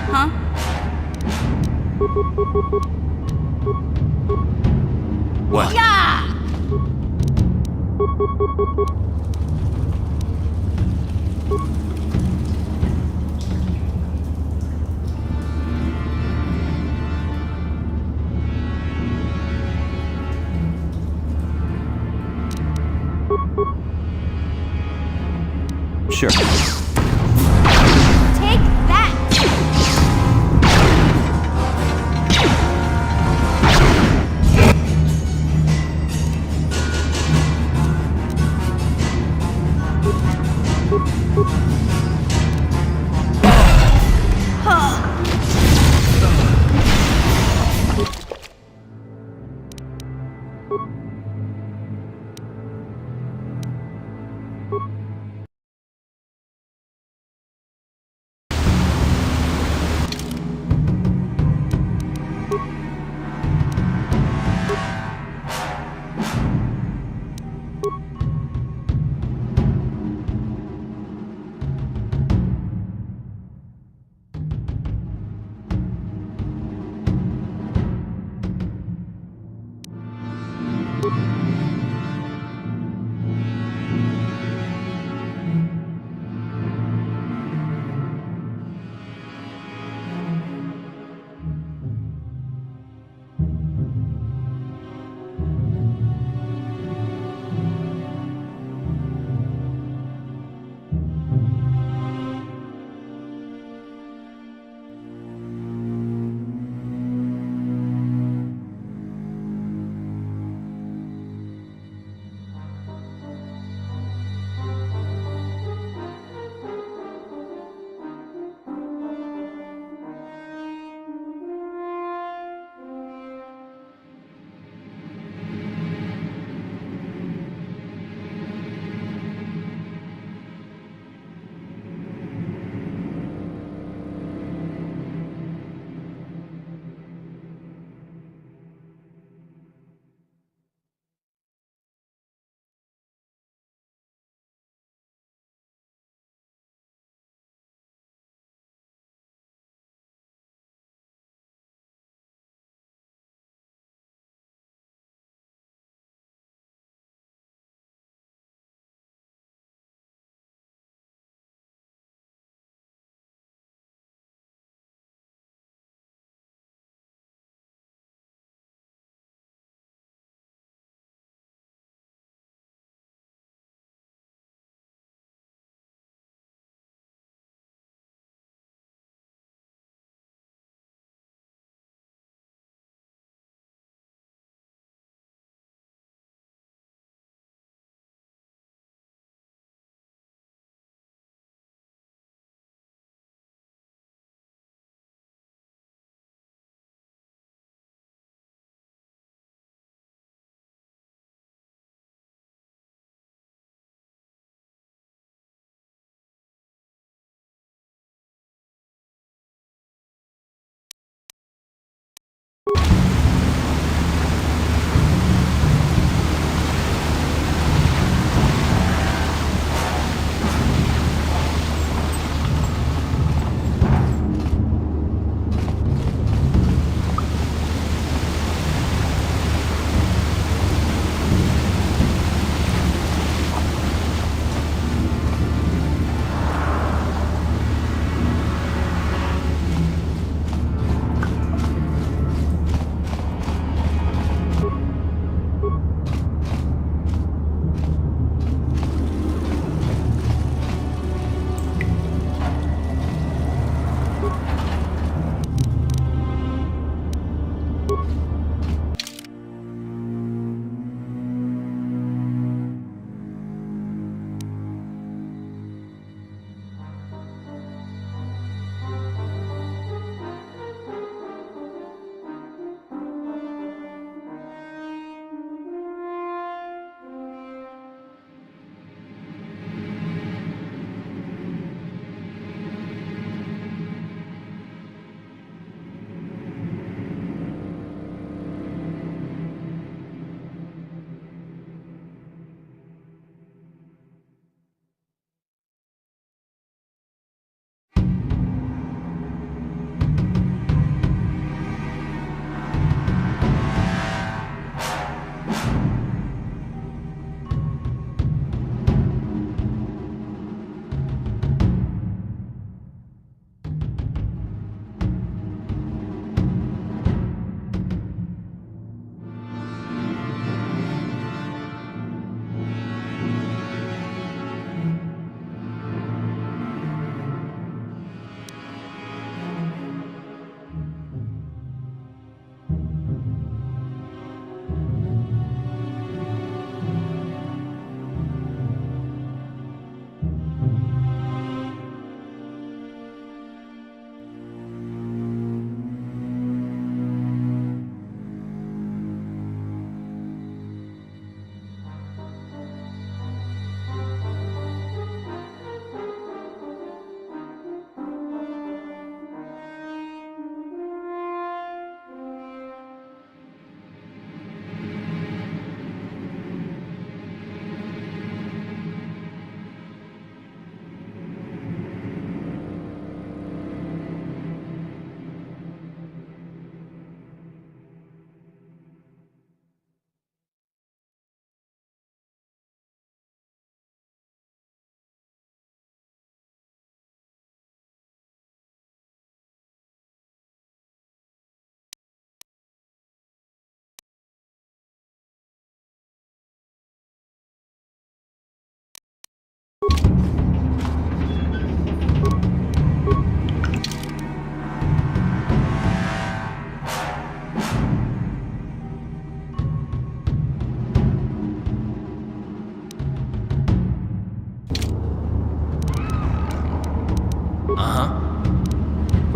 Huh? What? Yeah! Sure. Take that!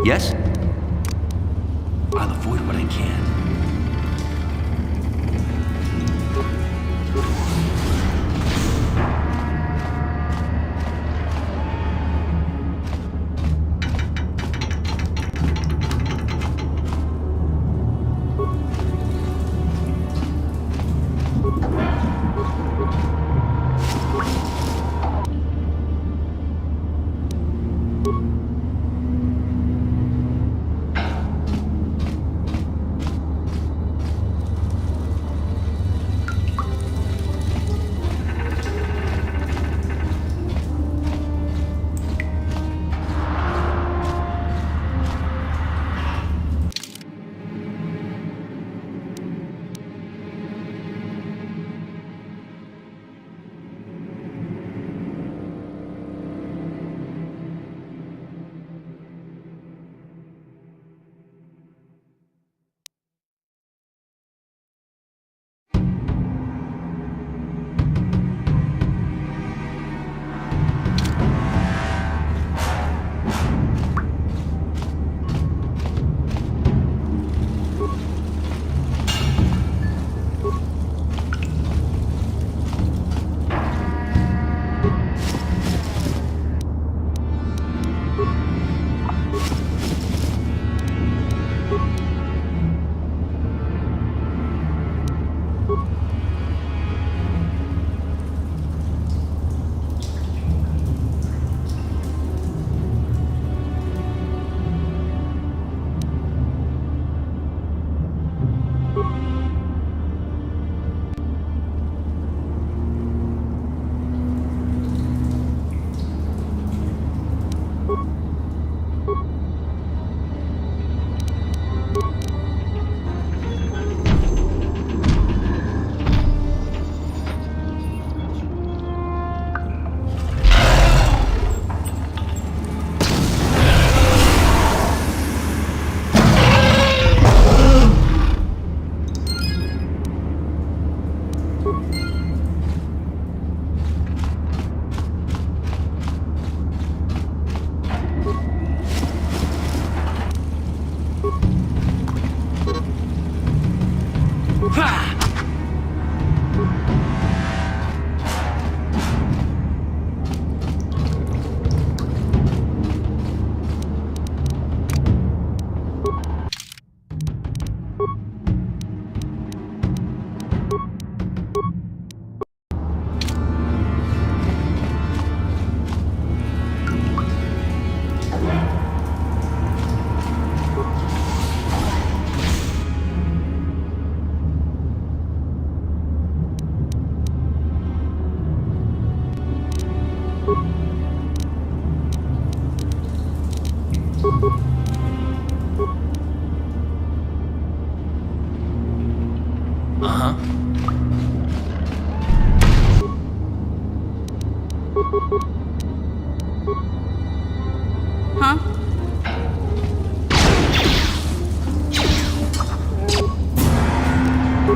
Yes? I'll avoid what I can.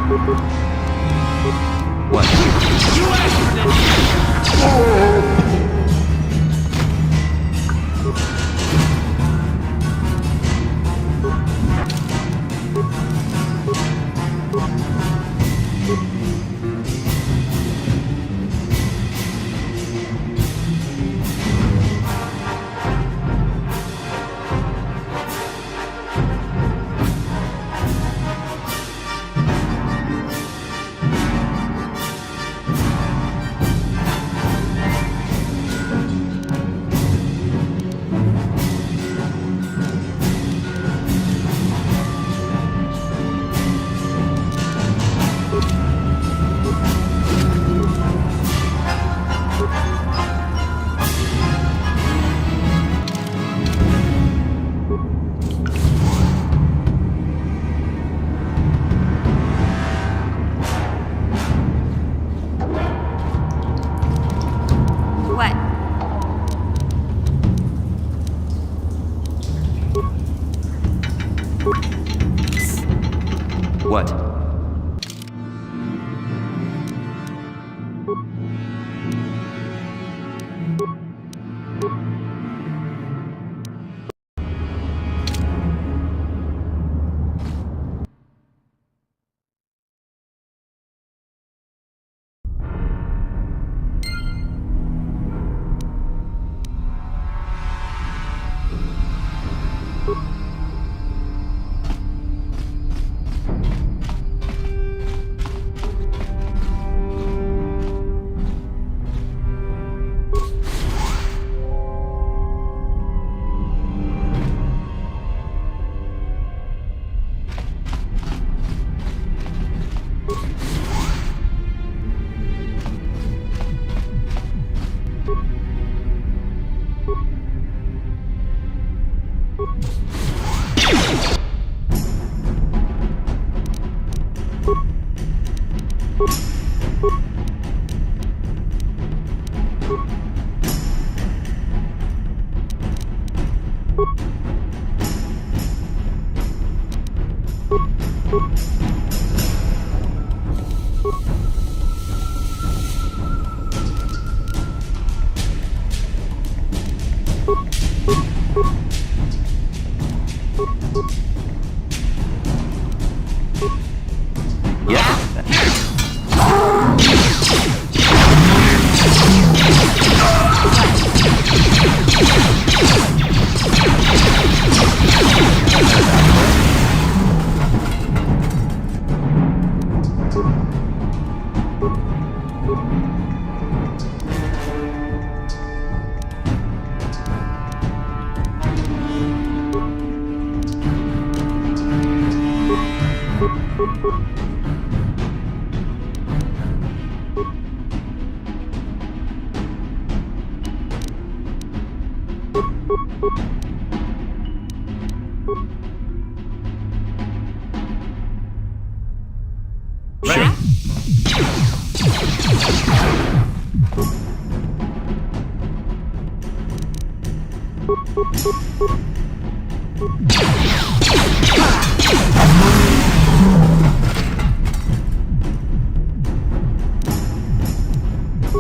What? What?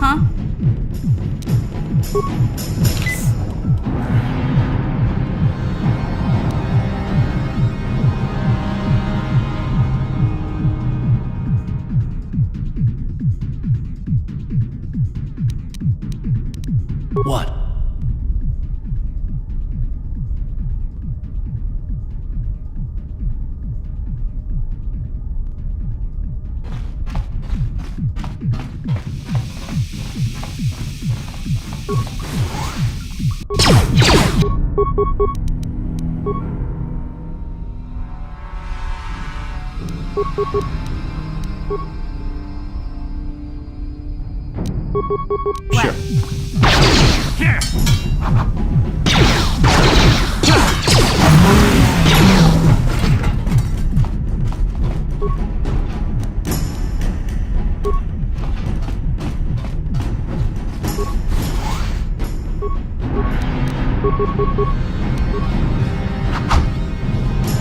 Huh? What? Sure.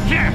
Here!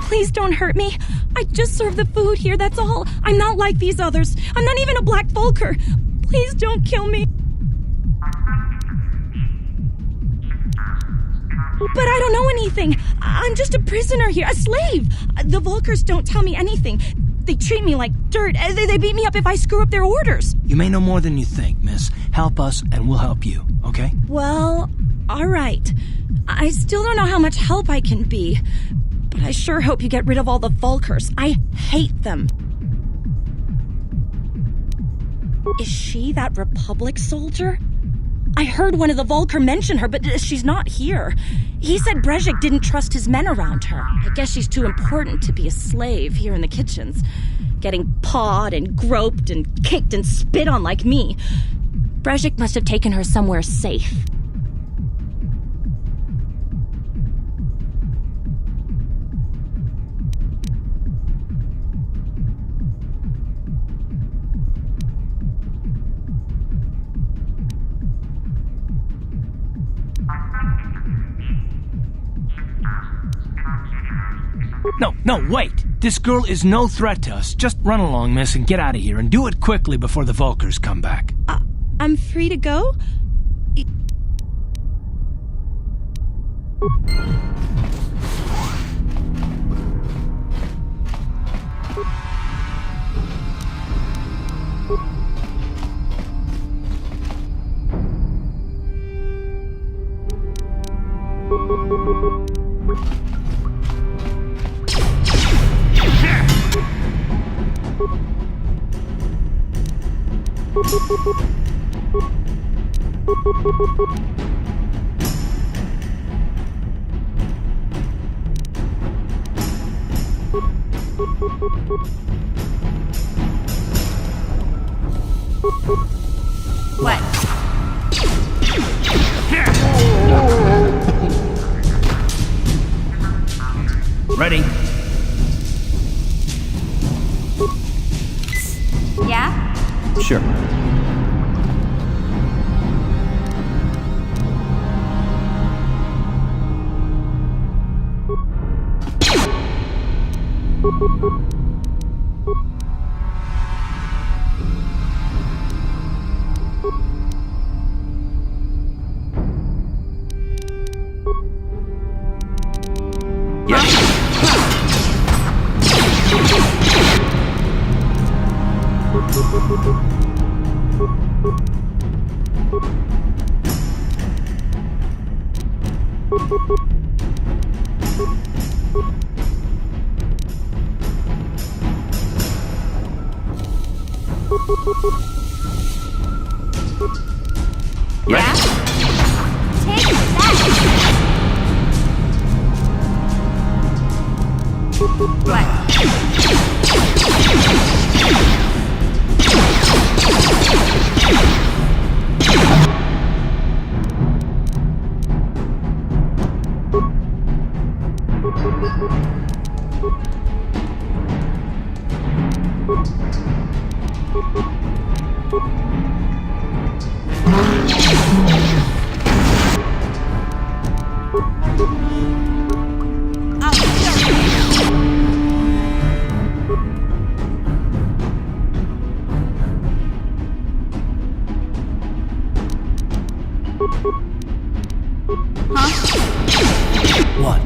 Please don't hurt me. I just serve the food here, that's all. I'm not like these others. I'm not even a Black Vulcar. Please don't kill me. But I don't know anything. I'm just a prisoner here, a slave. The Vulcars don't tell me anything. They treat me like dirt. They beat me up if I screw up their orders. You may know more than you think, miss. Help us and we'll help you, okay? Well, all right. I still don't know how much help I can be. But I sure hope you get rid of all the Vulcars. I hate them. Is she that Republic soldier? I heard one of the Vulcar mention her, but she's not here. He said Brezhik didn't trust his men around her. I guess she's too important to be a slave here in the kitchens. Getting pawed and groped and kicked and spit on like me. Brezhik must have taken her somewhere safe. No, wait! This girl is no threat to us. Just run along, miss, and get out of here, and do it quickly before the Vulcars come back. I'm free to go? What? Ready? Yeah? Sure. Yeah? Take that! What? What?